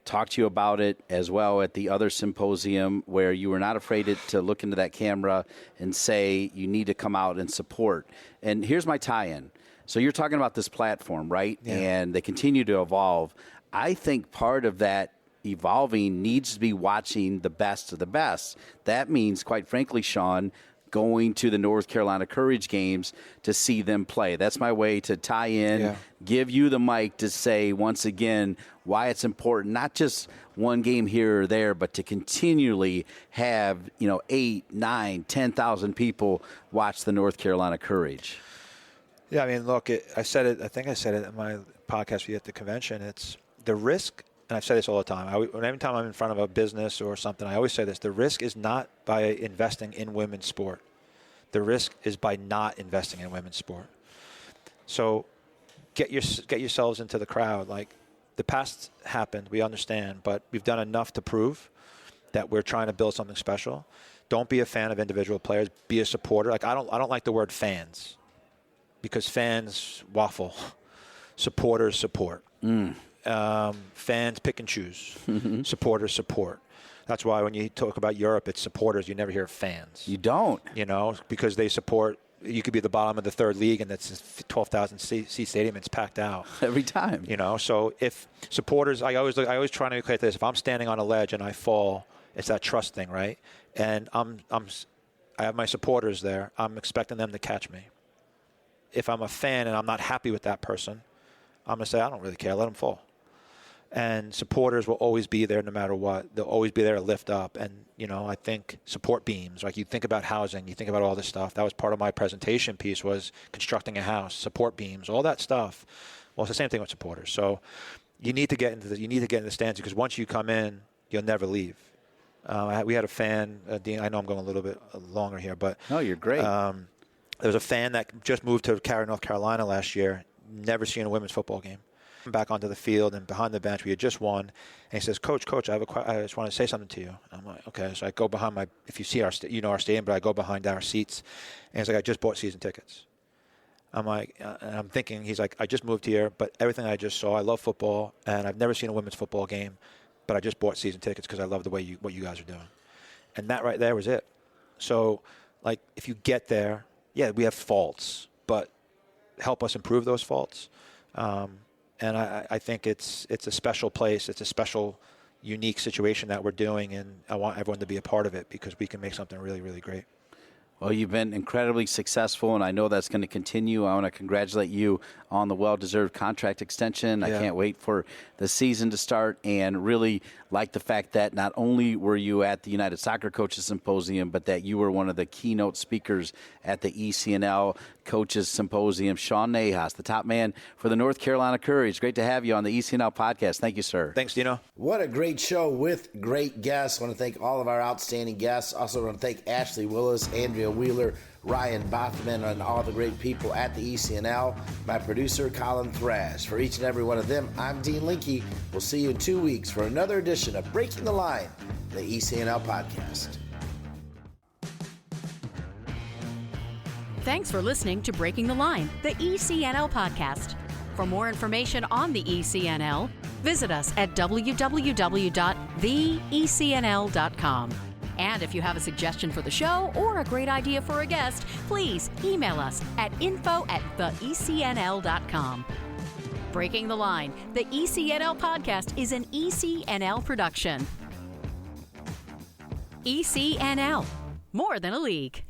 [SPEAKER 6] talked to you about it as well at the other symposium, where you were not afraid to look into that camera and say you need to come out and support. And here's my tie-in. So you're talking about this platform, right? Yeah. And they continue to evolve. I think part of that evolving needs to be watching the best of the best. That means, quite frankly, Sean, going to the North Carolina Courage games to see them play. That's my way to tie in, give you the mic to say once again why it's important, not just one game here or there, but to continually have, 8, 9, 10,000 people watch the North Carolina Courage.
[SPEAKER 5] Yeah, I mean, look, I said it in my podcast at the convention. It's the risk, and I've said this all the time. Every time I'm in front of a business or something, I always say this. The risk is not by investing in women's sport. The risk is by not investing in women's sport. So get yourselves into the crowd. Like, the past happened, we understand, but we've done enough to prove that we're trying to build something special. Don't be a fan of individual players. Be a supporter. Like, I don't like the word fans, because fans waffle. Supporters support. Fans pick and choose. Supporters support. That's why when you talk about Europe, it's supporters. You never hear fans.
[SPEAKER 6] You don't.
[SPEAKER 5] Because they support. You could be at the bottom of the third league, and that's a 12,000 seat stadium. It's packed out
[SPEAKER 6] every time.
[SPEAKER 5] So if supporters, I always try to equate this. If I'm standing on a ledge and I fall, it's that trust thing, right? And I have my supporters there. I'm expecting them to catch me. If I'm a fan and I'm not happy with that person, I'm going to say, I don't really care. Let them fall. And supporters will always be there no matter what. They'll always be there to lift up. And, I think support beams, like you think about housing, you think about all this stuff. That was part of my presentation piece, was constructing a house, support beams, all that stuff. Well, it's the same thing with supporters. So you need to get into the stands, because once you come in, you'll never leave. We had a fan, Dean, I know I'm going a little bit longer here, but. No,
[SPEAKER 6] you're great.
[SPEAKER 5] There was a fan that just moved to Cary, North Carolina last year, never seen a women's football game. Back onto the field, and behind the bench, we had just won. And he says, Coach, I just want to say something to you. I'm like, okay. So I go behind if you see our stadium, but I go behind our seats. And he's like, I just bought season tickets. I'm like, and I'm thinking, he's like, I just moved here, but everything I just saw, I love football, and I've never seen a women's football game, but I just bought season tickets because I love the way what you guys are doing. And that right there was it. So, like, if you get there, yeah, we have faults, but help us improve those faults. And I think it's a special place. It's a special, unique situation that we're doing, and I want everyone to be a part of it, because we can make something really, really great.
[SPEAKER 6] Well, you've been incredibly successful, and I know that's going to continue. I want to congratulate you on the well-deserved contract extension. I can't wait for the season to start, and really like the fact that not only were you at the United Soccer Coaches Symposium, but that you were one of the keynote speakers at the ECNL Coaches Symposium. Sean Nahas, the top man for the North Carolina Courage. Great to have you on the ECNL podcast. Thank you, sir.
[SPEAKER 5] Thanks, Dino.
[SPEAKER 2] What a great show with great guests. I want to thank all of our outstanding guests. Also want to thank Ashley Willis, Andrea Wheeler, Ryan Bothman, and all the great people at the ECNL. My producer, Colin Thrash. For each and every one of them, I'm Dean Linke. We'll see you in 2 weeks for another edition of Breaking the Line, the ECNL Podcast.
[SPEAKER 1] Thanks for listening to Breaking the Line, the ECNL Podcast. For more information on the ECNL, visit us at www.theecnl.com. And if you have a suggestion for the show or a great idea for a guest, please email us at info@theecnl.com. Breaking the Line, the ECNL Podcast, is an ECNL production. ECNL, more than a league.